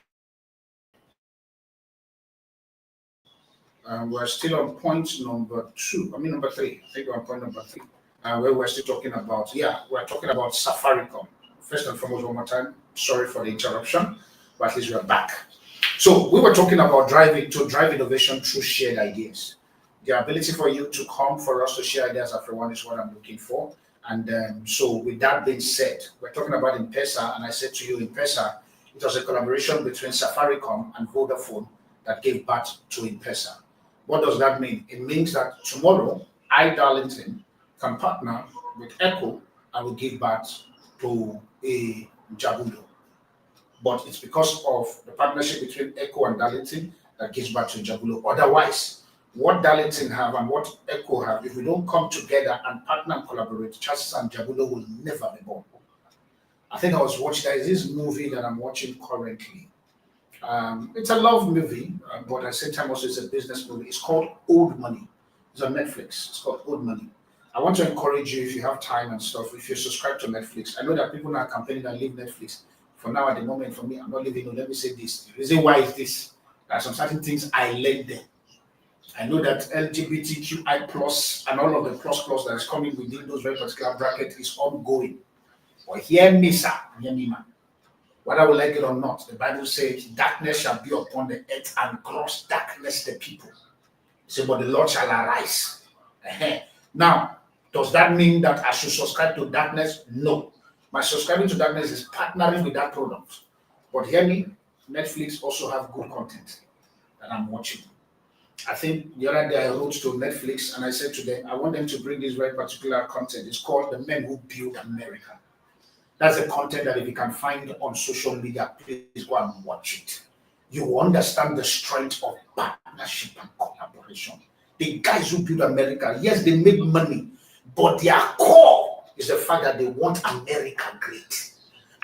we're still on point number two. I mean number three. I think we're on point number three. Where we're still talking about, yeah, we're talking about Safaricom. First and foremost, one more time, sorry for the interruption, but at least we're back. So we were talking about to drive innovation through shared ideas. The ability for you to come for us to share ideas after one is what I'm looking for. And so with that being said, we're talking about M-Pesa, and I said to you, M-Pesa, it was a collaboration between Safaricom and Vodafone that gave birth to M-Pesa. What does that mean? It means that tomorrow, Darlington, can partner with Echo and will give birth to a Jabulo. But it's because of the partnership between Echo and Darlington that gives birth to Jabulo. Otherwise, what Darlington have and what Echo have, if we don't come together and partner and collaborate, chances and Jabulo will never be born. I think I was watching, there is this movie that I'm watching currently. It's a love movie, but at the same time also it's a business movie. It's called Old Money. It's on Netflix. It's called Old Money. I want to encourage you, if you have time and stuff, if you subscribe to Netflix. I know that people now are campaigning that leave Netflix. For now, at the moment, for me, I'm not leaving. Let me say this. The reason why is this. There are some certain things I learned there. I know that LGBTQI plus and all of the plus that is coming within those very particular bracket is ongoing. But hear me, sir. Hear me, man. Whether we like it or not, the Bible says, darkness shall be upon the earth and gross darkness the people. Say, but the Lord shall arise. Now, does that mean that I should subscribe to darkness? No. My subscribing to darkness is partnering with that product. But hear me, Netflix also have good content that I'm watching. I think the other day I wrote to Netflix and I said to them, I want them to bring this very particular content. It's called The Men Who Built America. That's the content that if you can find on social media, please go and watch it. You will understand the strength of partnership and collaboration. The guys who build America, yes, they make money, but their core is the fact that they want America great.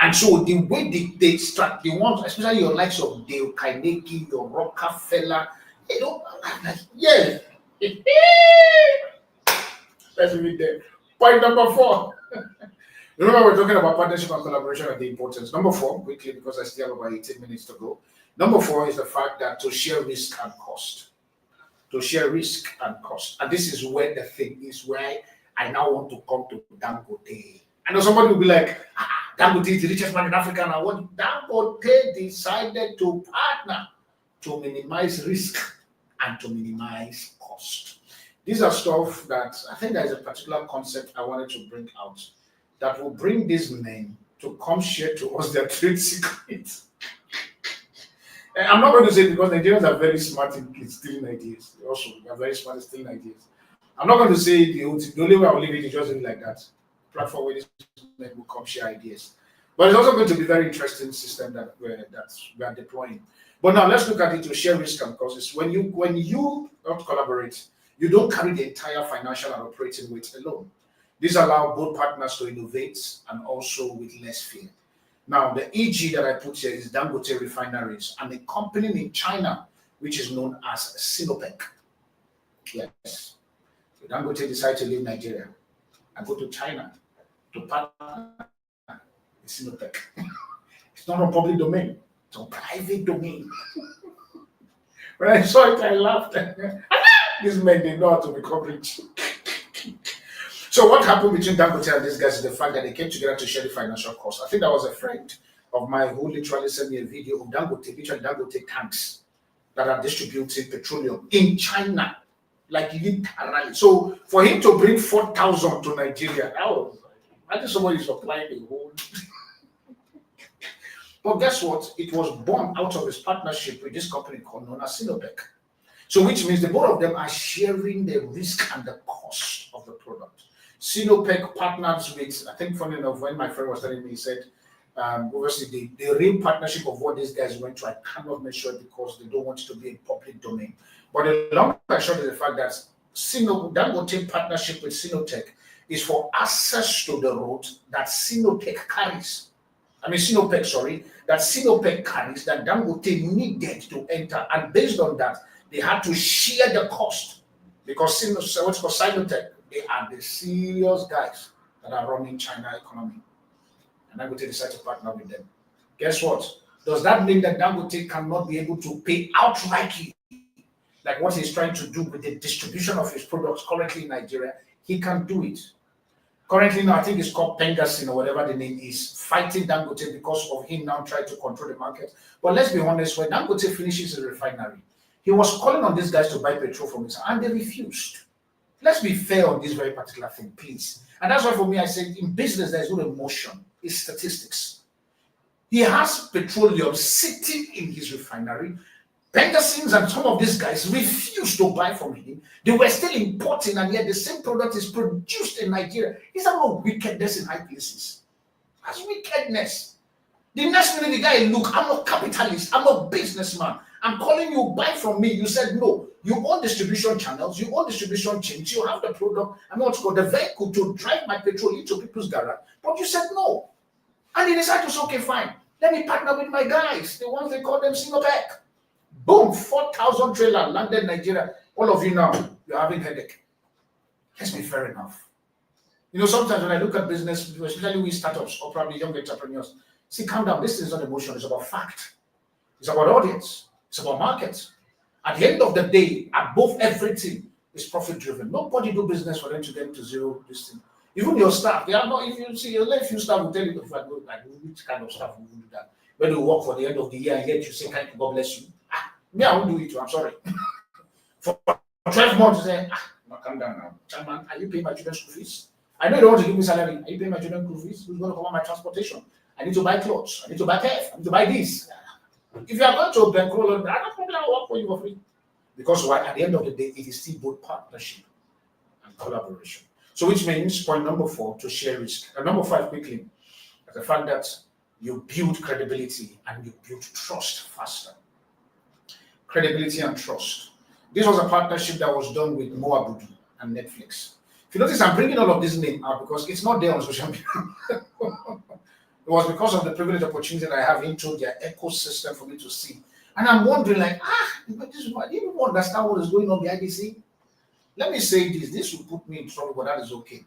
And so the way they start, they want, especially your likes of Dale Carnegie, your Rockefeller, you know, yeah. Let's read there. Point number 4. Remember, we're talking about partnership and collaboration and the importance. Number 4, quickly, because I still have about 18 minutes to go. Number 4 is the fact that to share risk and cost. To share risk and cost. And this is where the thing is, where I now want to come to Dangote. I know somebody will be like, Dangote is the richest man in Africa. And I want Dangote decided to partner to minimize risk and to minimize cost. These are stuff that I think there is a particular concept I wanted to bring out that will bring these men to come share to us their trade secrets. And I'm not going to say it because Nigerians are very smart in stealing ideas. Also, they are very smart in stealing ideas. I'm not going to say the only way I'll leave it is just like that. Platform where these men will come share ideas. But it's also going to be a very interesting system that we are deploying. But now let's look at it to share risk and costs. When you don't collaborate, you don't carry the entire financial and operating weight alone. This allows both partners to innovate and also with less fear. Now, the EG that I put here is Dangote Refineries and a company in China which is known as Sinopec. Yes. So Dangote decided to leave Nigeria and go to China to partner with Sinopec. It's not a public domain, it's a private domain. When I saw it, I laughed. These men, they know how to become rich. So what happened between Dangote and these guys is the fact that they came together to share the financial cost. I think that was a friend of mine who literally sent me a video of Dangote, literally Dangote tanks that are distributing petroleum in China. like literally. So for him to bring 4,000 to Nigeria, I think somebody is supplying the whole. But guess what? It was born out of his partnership with this company called known as Sinopec. So which means the both of them are sharing the risk and the cost of the product. Sinopec partners with, I think funny enough, when my friend was telling me, he said, obviously the real partnership of what these guys went to, I cannot mention it because they don't want it to be in public domain. But the long and short is the fact that Dangote partnership with Sinotech is for access to the road that Sinopec carries. That Sinopec carries that Dangote needed to enter. And based on that, they had to share the cost because what's called Sinotech, they are the serious guys that are running China economy. And Dangote decided to partner with them. Guess what? Does that mean that Dangote cannot be able to pay outrightly, like what he's trying to do with the distribution of his products currently in Nigeria? He can do it. Currently now, I think it's called Pengasin or whatever the name is, fighting Dangote because of him now trying to control the market. But let's be honest, when Dangote finishes the refinery, he was calling on these guys to buy petrol from us, and they refused. Let's be fair on this very particular thing, please. And that's why for me, I said in business, there's no emotion, it's statistics. He has petroleum sitting in his refinery. Pengasins and some of these guys refused to buy from him. They were still importing, and yet the same product is produced in Nigeria. Is that not wickedness in high places? That's wickedness. The next minute, the guy, look, I'm a capitalist, I'm a businessman. I'm calling you, buy from me. You said no. You own distribution channels, you own distribution chains, you have the product, I'm what's called the vehicle to drive my petrol into people's garage. But you said no. And he decided to say, okay, fine. Let me partner with my guys, the ones they call them Sinopec. Boom, 4,000 trailer landed Nigeria. All of you now, you're having headache. Let's be fair enough. You know, sometimes when I look at business, especially with startups or probably young entrepreneurs, see, calm down. This is not emotion. It's about fact. It's about audience. It's about market. At the end of the day, above everything, is profit driven. Nobody do business for them to get to zero this thing. Even your staff, they are not. If you see, only a few staff will tell you if I go like which kind of staff will do that. When you work for the end of the year and yet you say, "Thank you, God bless you." Me, I won't do it. I'm sorry. For 12 months, you say, calm down now. Chairman, are you paying my children's school fees? I know you don't want to give me salary. Are you paying my children's school fees? Who's going to cover my transportation? I need to buy clothes. I need to buy hair. I need to buy this. If you are going to bankroll, I don't probably work for you for free. Because why? At the end of the day, it is still both partnership and collaboration. So which means point number 4, to share risk. And number 5, quickly, the fact that you build credibility and you build trust faster. Credibility and trust. This was a partnership that was done with Moabudu and Netflix. If you notice, I'm bringing all of this name out because it's not there on social media. It was because of the privileged opportunity that I have into their ecosystem for me to see. And I'm wondering, like, but this is what, do you even understand what is going on behind the scene? Let me say this will put me in trouble, but that is okay.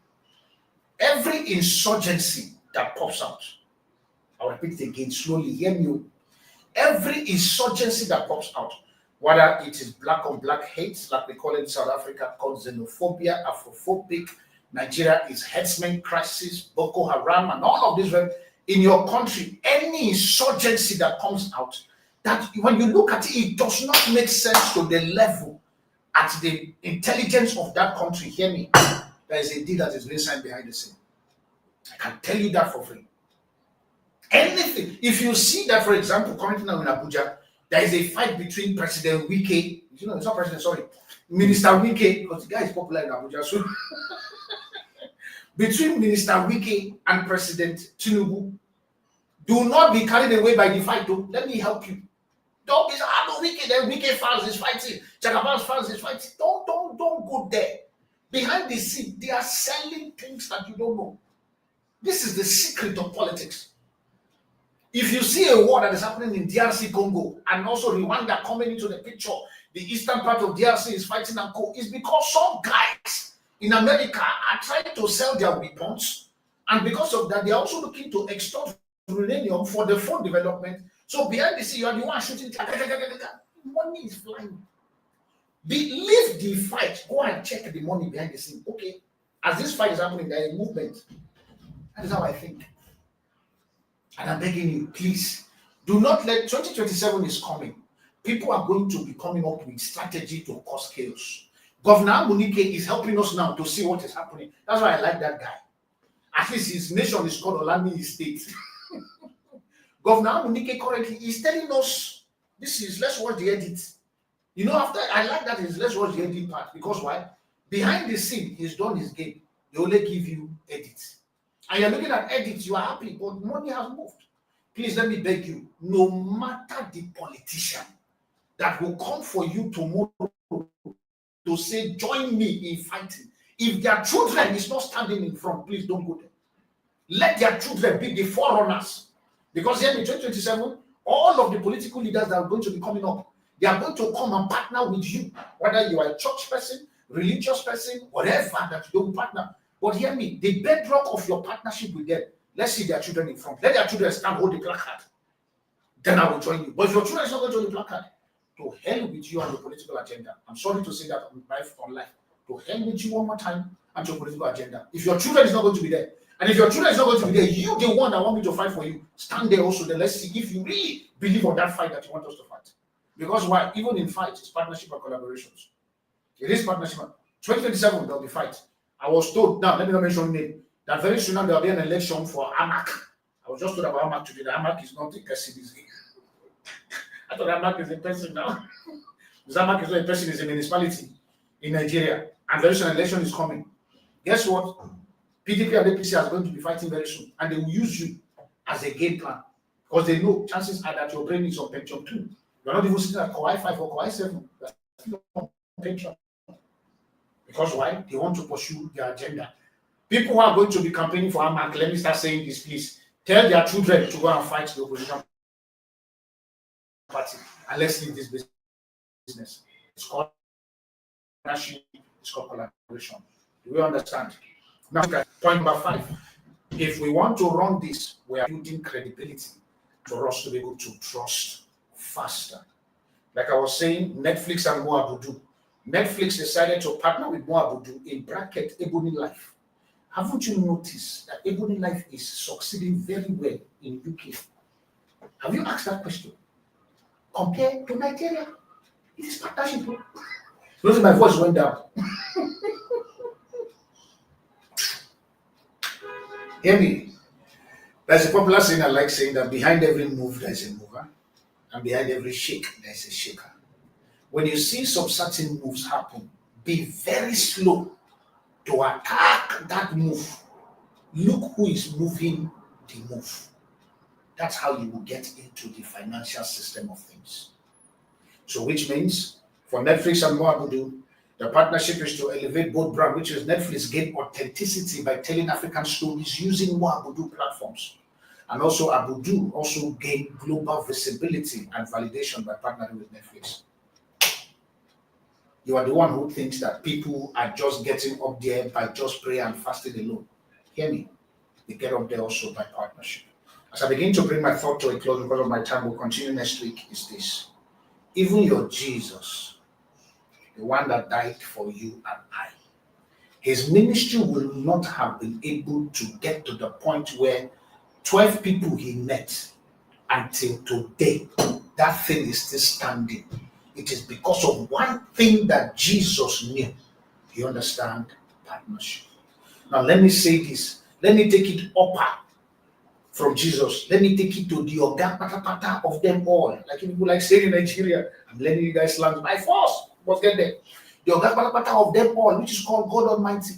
Every insurgency that pops out, I'll repeat it again slowly, hear me. Every insurgency that pops out, whether it is black on black hate, like they call it in South Africa, called xenophobia, Afrophobic, Nigeria is herdsmen crisis, Boko Haram, and all of this. In your country, any insurgency that comes out, that when you look at it, it does not make sense to the level at the intelligence of that country. Hear me, there is a deal that is being signed behind the scene. I can tell you that for free. Anything. If you see that, for example, currently now in Abuja, there is a fight between President Wike, it's not President, sorry, Minister Wike, because the guy is popular in Abuja, so between Minister Wike and President Tinubu, do not be carried away by the fight, though. Let me help you. Don't be Wike, then Wike fans is fighting, Jagaban's fans is fighting. Don't go there. Behind the scene, they are selling things that you don't know. This is the secret of politics. If you see a war that is happening in DRC Congo and also Rwanda coming into the picture, the eastern part of DRC is fighting and co, it's because some guys in America are trying to sell their weapons, and because of that, they're also looking to extort uranium for the phone development. So behind the scene, you are the one shooting. Money is flying. Leave the fight. Go and check the money behind the scene. Okay, as this fight is happening, there is movement. That is how I think. And I'm begging you, please, do not let 2027 is coming. People are going to be coming up with strategy to cause chaos. Governor Munike is helping us now to see what is happening. That's why I like that guy. At least his nation is called Olami State. Governor Munike currently is telling us this is, let's watch the edit. You know, after I like that is let's watch the edit part, because why? Behind the scene, he's done his game. They only give you edits. And you're looking at edits, you are happy, but money has moved. Please let me beg you, no matter the politician that will come for you tomorrow to say, join me in fighting. If their children is not standing in front, please don't go there. Let their children be the forerunners. Because here in 2027, all of the political leaders that are going to be coming up, they are going to come and partner with you. Whether you are a church person, religious person, whatever that you don't partner. But hear me, the bedrock of your partnership with them, let's see their children in front. Let their children stand, hold the placard. Then I will join you. But if your children is not going to hold the placard, to hell with you and your political agenda. I'm sorry to say that on life. To hell with you one more time and your political agenda. If your children is not going to be there, and if your children is not going to be there, you the one that want me to fight for you, stand there also. Then let's see if you really believe on that fight that you want us to fight. Because why? Even in fights, it's partnership and collaborations. It is partnership. 2027, there'll be fight. I was told, now let me not mention name, that very soon now there'll be an election for AMAC. I was just told about AMAC today. The AMAC is not a person. I thought AMAC is a person now. Because AMAC is not a person, it's a municipality in Nigeria. And very soon an election is coming. Guess what? PDP and APC are going to be fighting very soon. And they will use you as a game plan. Because they know chances are that your brain is on pension 2. You're not even sitting at Kawai 5 or Kawai 7. You're still on pension. Because why? They want to pursue their agenda. People who are going to be campaigning for AMAC, let me start saying this, please. Tell their children to go and fight the opposition party. And let's leave this business. It's called partnership, it's called collaboration. Do we understand? Now, point number 5. If we want to run this, we are building credibility for us to be able to trust faster. Like I was saying, Netflix and Moabudu. Netflix decided to partner with Moabudu in bracket Ebony Life. Haven't you noticed that Ebony Life is succeeding very well in UK? Have you asked that question? Compared to Nigeria, it is partnership. Notice my voice went down. Hear me. There's a popular saying I like saying that behind every move there's a mover, and behind every shake there's a shaker. When you see some certain moves happen, be very slow to attack that move. Look who is moving the move. That's how you will get into the financial system of things. So which means for Netflix and Moabudu, the partnership is to elevate both brands, which is Netflix gain authenticity by telling African stories using Moabudu platforms. And also Abudu also gain global visibility and validation by partnering with Netflix. You are the one who thinks that people are just getting up there by just prayer and fasting alone. Hear me. They get up there also by partnership. As I begin to bring my thought to a close because of my time, we'll continue next week, is this. Even your Jesus, the one that died for you and I, his ministry will not have been able to get to the point where 12 people he met until today, that thing is still standing. It is because of one thing that Jesus knew. You understand? Partnership. Now let me say this. Let me take it upper from Jesus. Let me take it to the organ patapata of them all. Like people like saying in Nigeria, I'm letting you guys land by force. Let's get there. The organ patapata of them all, which is called God Almighty.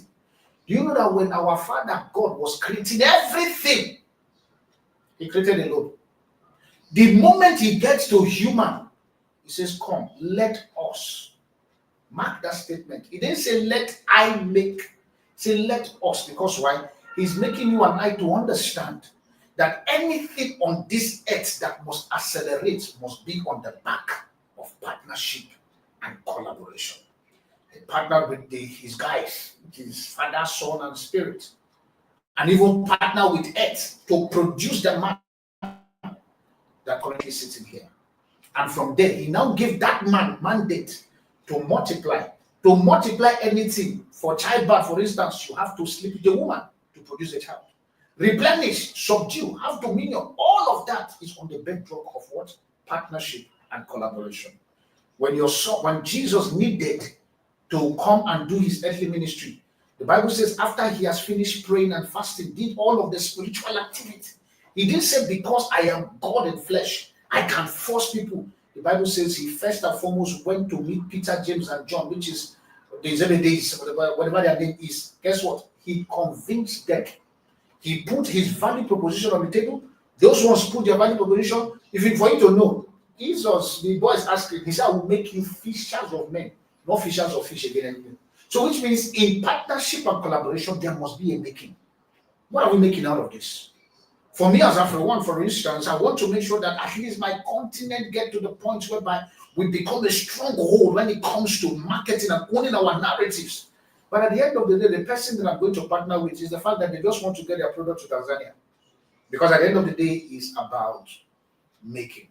Do you know that when our Father God was creating everything, he created alone. The moment he gets to human, he says, come, let us. Mark that statement. He didn't say, let I make. Say, let us. Because why? He's making you and I to understand that anything on this earth that must accelerate must be on the back of partnership and collaboration. He partnered with his guys, his Father, Son, and Spirit, and even partner with earth to produce the man that currently sitting here. And from there, he now gave that man mandate to multiply. To multiply anything for childbirth, for instance, you have to sleep with a woman to produce a child. Replenish, subdue, have dominion. All of that is on the bedrock of what? Partnership and collaboration. When Jesus needed to come and do his earthly ministry. The Bible says after he has finished praying and fasting, did all of the spiritual activity. He didn't say because I am God in flesh, I can force people. The Bible says he first and foremost went to meet Peter, James, and John, which is the Zebedees, whatever their name is. Guess what? He convinced them. He put his value proposition on the table. Those ones put their value proposition. Even for you to know, Jesus, the boy is asking, he said, I will make you fishers of men, not fishers of fish again. So which means in partnership and collaboration, there must be a making. What are we making out of this? For me as Afro1, for instance, I want to make sure that at least my continent get to the point whereby we become a stronghold when it comes to marketing and owning our narratives. But at the end of the day, the person that I'm going to partner with is the fact that they just want to get their product to Tanzania. Because at the end of the day, it's about making.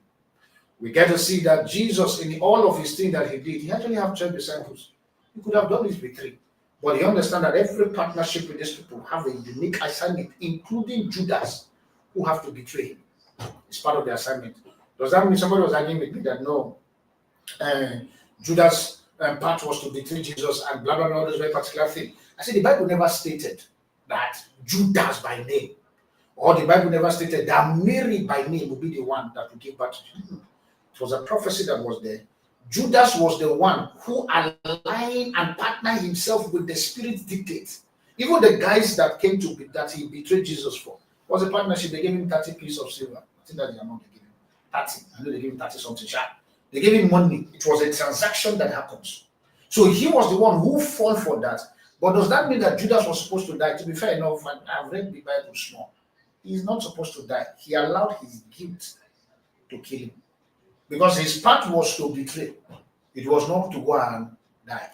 We get to see that Jesus, in all of his things that he did, he actually have 12 disciples. He could have done this with 3. But he understands that every partnership with these people have a unique assignment, including Judas, who have to betray him. It's part of the assignment. Does that mean somebody was arguing with me that no, Judas' part was to betray Jesus and blah, blah, blah, this very particular thing? I said the Bible never stated that Judas by name, or the Bible never stated that Mary by name will be the one that will give birth to him. It was a prophecy that was there. Judas was the one who aligned and partnered himself with the Spirit dictate. Even the guys that came to that he betrayed Jesus for was a partnership. They gave him 30 pieces of silver. I think that's the amount they gave him. 30. I know they gave him 30 something. They gave him money. It was a transaction that happens. So he was the one who fought for that. But does that mean that Judas was supposed to die? To be fair enough, I've read the Bible small. He's not supposed to die. He allowed his guilt to kill him. Because his part was to betray. It was not to go and die.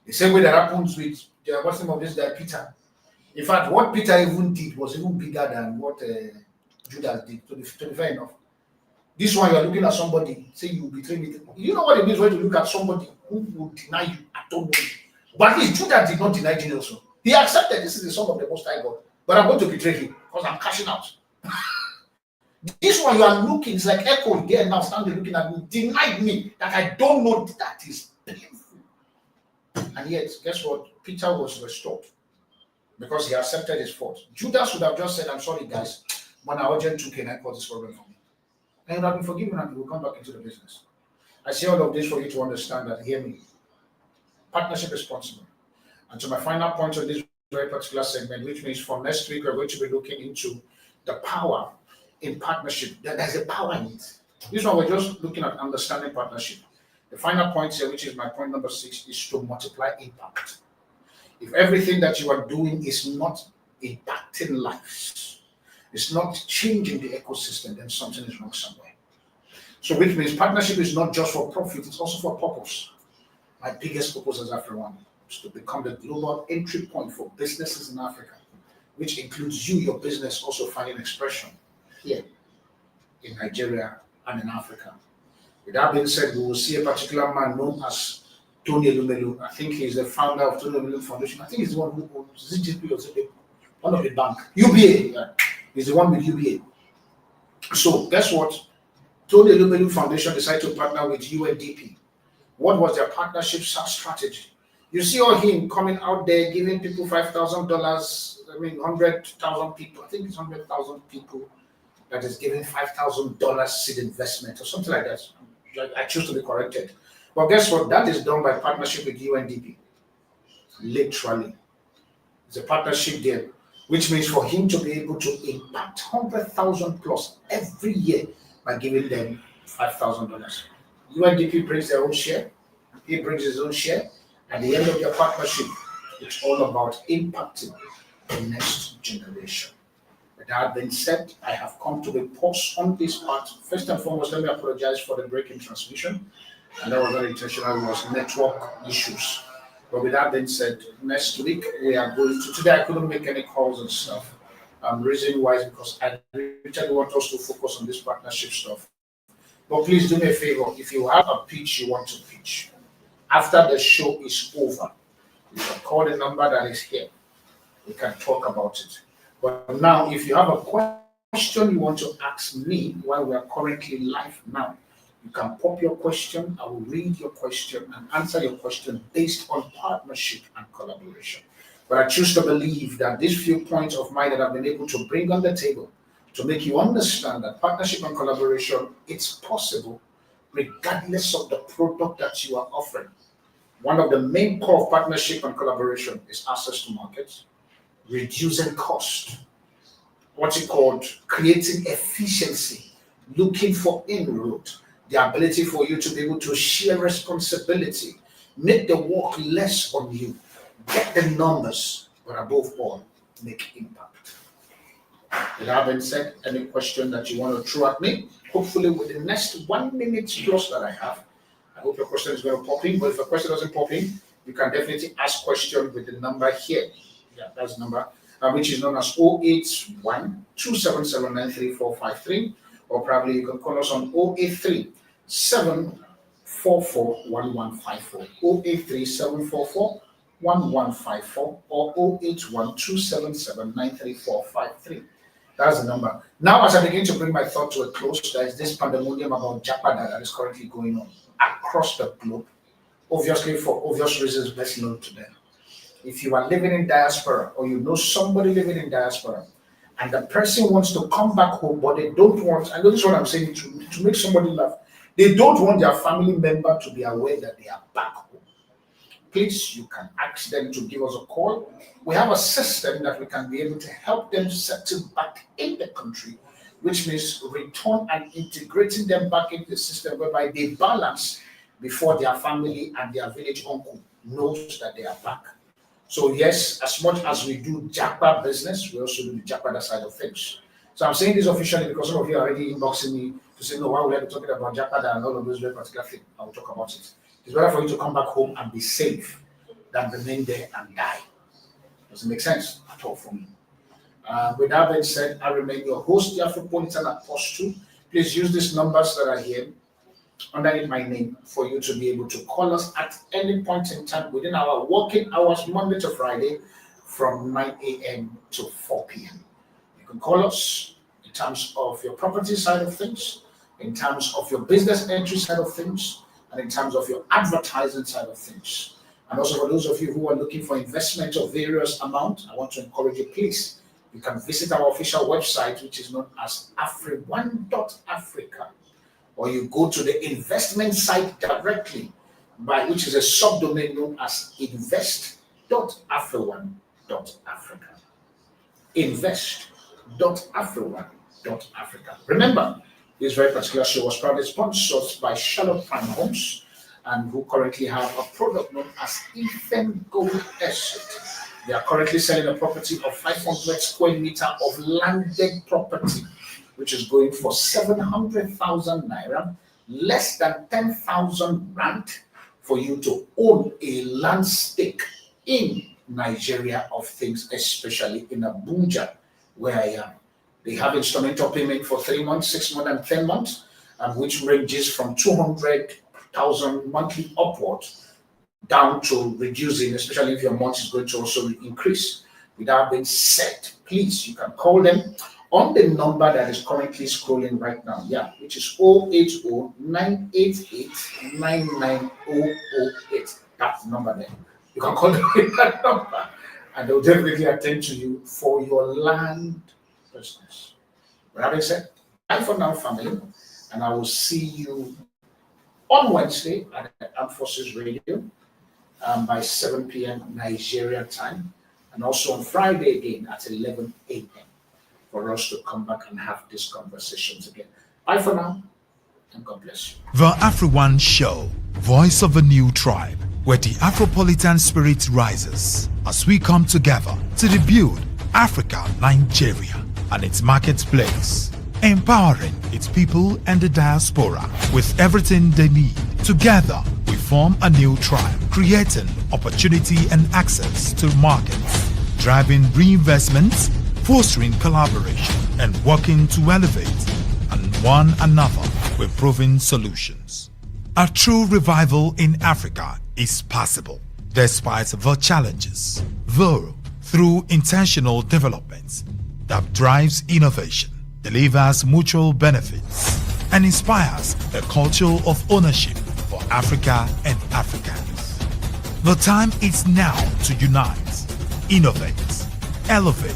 The same way that happens with what's the name of this guy, Peter. In fact, what Peter even did was even bigger than what Judas did, to be fair enough. This one, you are looking at somebody, say you betray me. You know what it means when you look at somebody who will deny you at all. But at least Judas did not deny Jesus. He accepted this is the Son of the Most High God. But I'm going to betray him because I'm cashing out. This one you are looking, it's like Echo there now standing looking at me, denied me that I don't know that is painful. And yet, guess what? Peter was restored because he accepted his fault. Judas would have just said, I'm sorry, guys, when I urgent 2K, and I caught this problem for me. And he would have been forgiven and he will come back into the business. I say all of this for you to understand that, hear me. Partnership is possible. And to my final point of this very particular segment, which means for next week, we're going to be looking into the power in partnership. There's a power in it. This one, we're just looking at understanding partnership. The final point here, which is my point number 6, is to multiply impact. If everything that you are doing is not impacting lives, it's not changing the ecosystem, then something is wrong somewhere. So which means partnership is not just for profit, it's also for purpose. My biggest purpose as Afro1 is to become the global entry point for businesses in Africa, which includes you, your business, also finding expression here in Nigeria and in Africa. With that being said, we will see a particular man known as Tony Elumelu. I think he's the founder of Tony Elumelu Foundation. I think he's the one who owns ZGP or something, one of the bank. UBA, yeah. He's the one with UBA. So guess what? Tony Elumelu Foundation decided to partner with UNDP. What was their partnership strategy? You see all him coming out there giving people $5,000. I mean, 100,000 people. I think it's 100,000 people that is giving $5,000 seed investment or something like that. I choose to be corrected. But guess what? That is done by partnership with UNDP. Literally. It's a partnership there, which means for him to be able to impact 100,000 plus every year by giving them $5,000. UNDP brings their own share. He brings his own share. At the end of your partnership, it's all about impacting the next generation. With that being said, I have come to a pause on this part. First and foremost, let me apologize for the break in transmission. And that was not intentional, it was network issues. But with that being said, next week we are going to, today I couldn't make any calls and stuff. Reason why is because I really want us to focus on this partnership stuff. But please do me a favor, if you have a pitch you want to pitch, after the show is over, you can call the number that is here. We can talk about it. But now, if you have a question you want to ask me while we are currently live now, You can pop your question. I will read your question and answer your question based on partnership and collaboration. But I choose to believe that these few points of mine that I've been able to bring on the table to make you understand that partnership and collaboration, it's possible regardless of the product that you are offering. One of the main core of partnership and collaboration is access to markets, reducing cost, what's it called, creating efficiency, looking for inroad, the ability for you to be able to share responsibility, make the work less on you, get the numbers, but above all, make impact. With that being said, any question that you want to throw at me, hopefully with the next 1 minute plus that I have, I hope your question is going to pop in. But if a question doesn't pop in, you can definitely ask question with the number here. Yeah, that's the number, which is known as 081 277 93453, or probably you can call us on 083 744 1154, 083 744 1154, or 081 277 93453. That's the number. Now, as I begin to bring my thought to a close, there is this pandemonium about Japada that is currently going on across the globe. Obviously, for obvious reasons best known to them. If you are living in diaspora or you know somebody living in diaspora and the person wants to come back home, but they don't want, I know this is what I'm saying to make somebody laugh, they don't want their family member to be aware that they are back home. Please, you can ask them to give us a call. We have a system that we can be able to help them settle back in the country, which means return and integrating them back into the system whereby they balance before their family and their village uncle knows that they are back. So yes, as much as we do Japa business, we also do the Japa side of things. So I'm saying this officially because some of you are already inboxing me to say, no, why would I be talking about Japa and all of those very particular things? I will talk about it. It's better for you to come back home and be safe than remain there and die. Doesn't make sense at all for me. With that being said, I remain your host, the Afropolitan Apostle. Please use these numbers that are here underneath my name for you to be able to call us at any point in time within our working hours, Monday to Friday, from 9 a.m. to 4 p.m. You can call us in terms of your property side of things, in terms of your business entry side of things, and in terms of your advertising side of things. And also for those of you who are looking for investment of various amounts, I want to encourage you, please, you can visit our official website, which is known as afri1.africa, or you go to the investment site directly, which is a subdomain known as invest.afri1.africa. Invest.afri1.africa. Remember, this very particular show was proudly sponsored by Charlotte Prime Homes, and who currently have a product known as Ethan Gold Estate. They are currently selling a property of 500 square meter of landed property, which is going for 700,000 naira, less than 10,000 rand, for you to own a land stake in Nigeria of things, especially in Abuja, where I am. They have instrumental payment for 3 months, 6 months, and 10 months, which ranges from 200,000 monthly upward down to reducing, especially if your month is going to also increase. With that being said, please, you can call them on the number that is currently scrolling right now, which is 080-988-99008. That's the number there. You can call them with that number, and they'll definitely attend to you for your land business. With that being said, bye for now, family, and I will see you on Wednesday at the Armed Forces Radio by 7 p.m. Nigeria time, and also on Friday again at 11 a.m. for us to come back and have these conversations again. Bye for now, and God bless you. The Afri1 Show, voice of a new tribe, where the Afropolitan spirit rises as we come together to rebuild Africa, Nigeria, and its marketplace, empowering its people and the diaspora with everything they need. Together, we form a new tribe, creating opportunity and access to markets, driving reinvestments, fostering collaboration, and working to elevate and one another with proven solutions. A true revival in Africa is possible despite the challenges, though through intentional development that drives innovation, delivers mutual benefits, and inspires a culture of ownership for Africa and Africans. The time is now to unite, innovate, elevate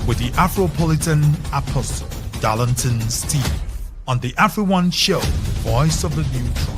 with the Afropolitan Apostle Darlington Steve on the Afro One Show, Voice of the New Tribe.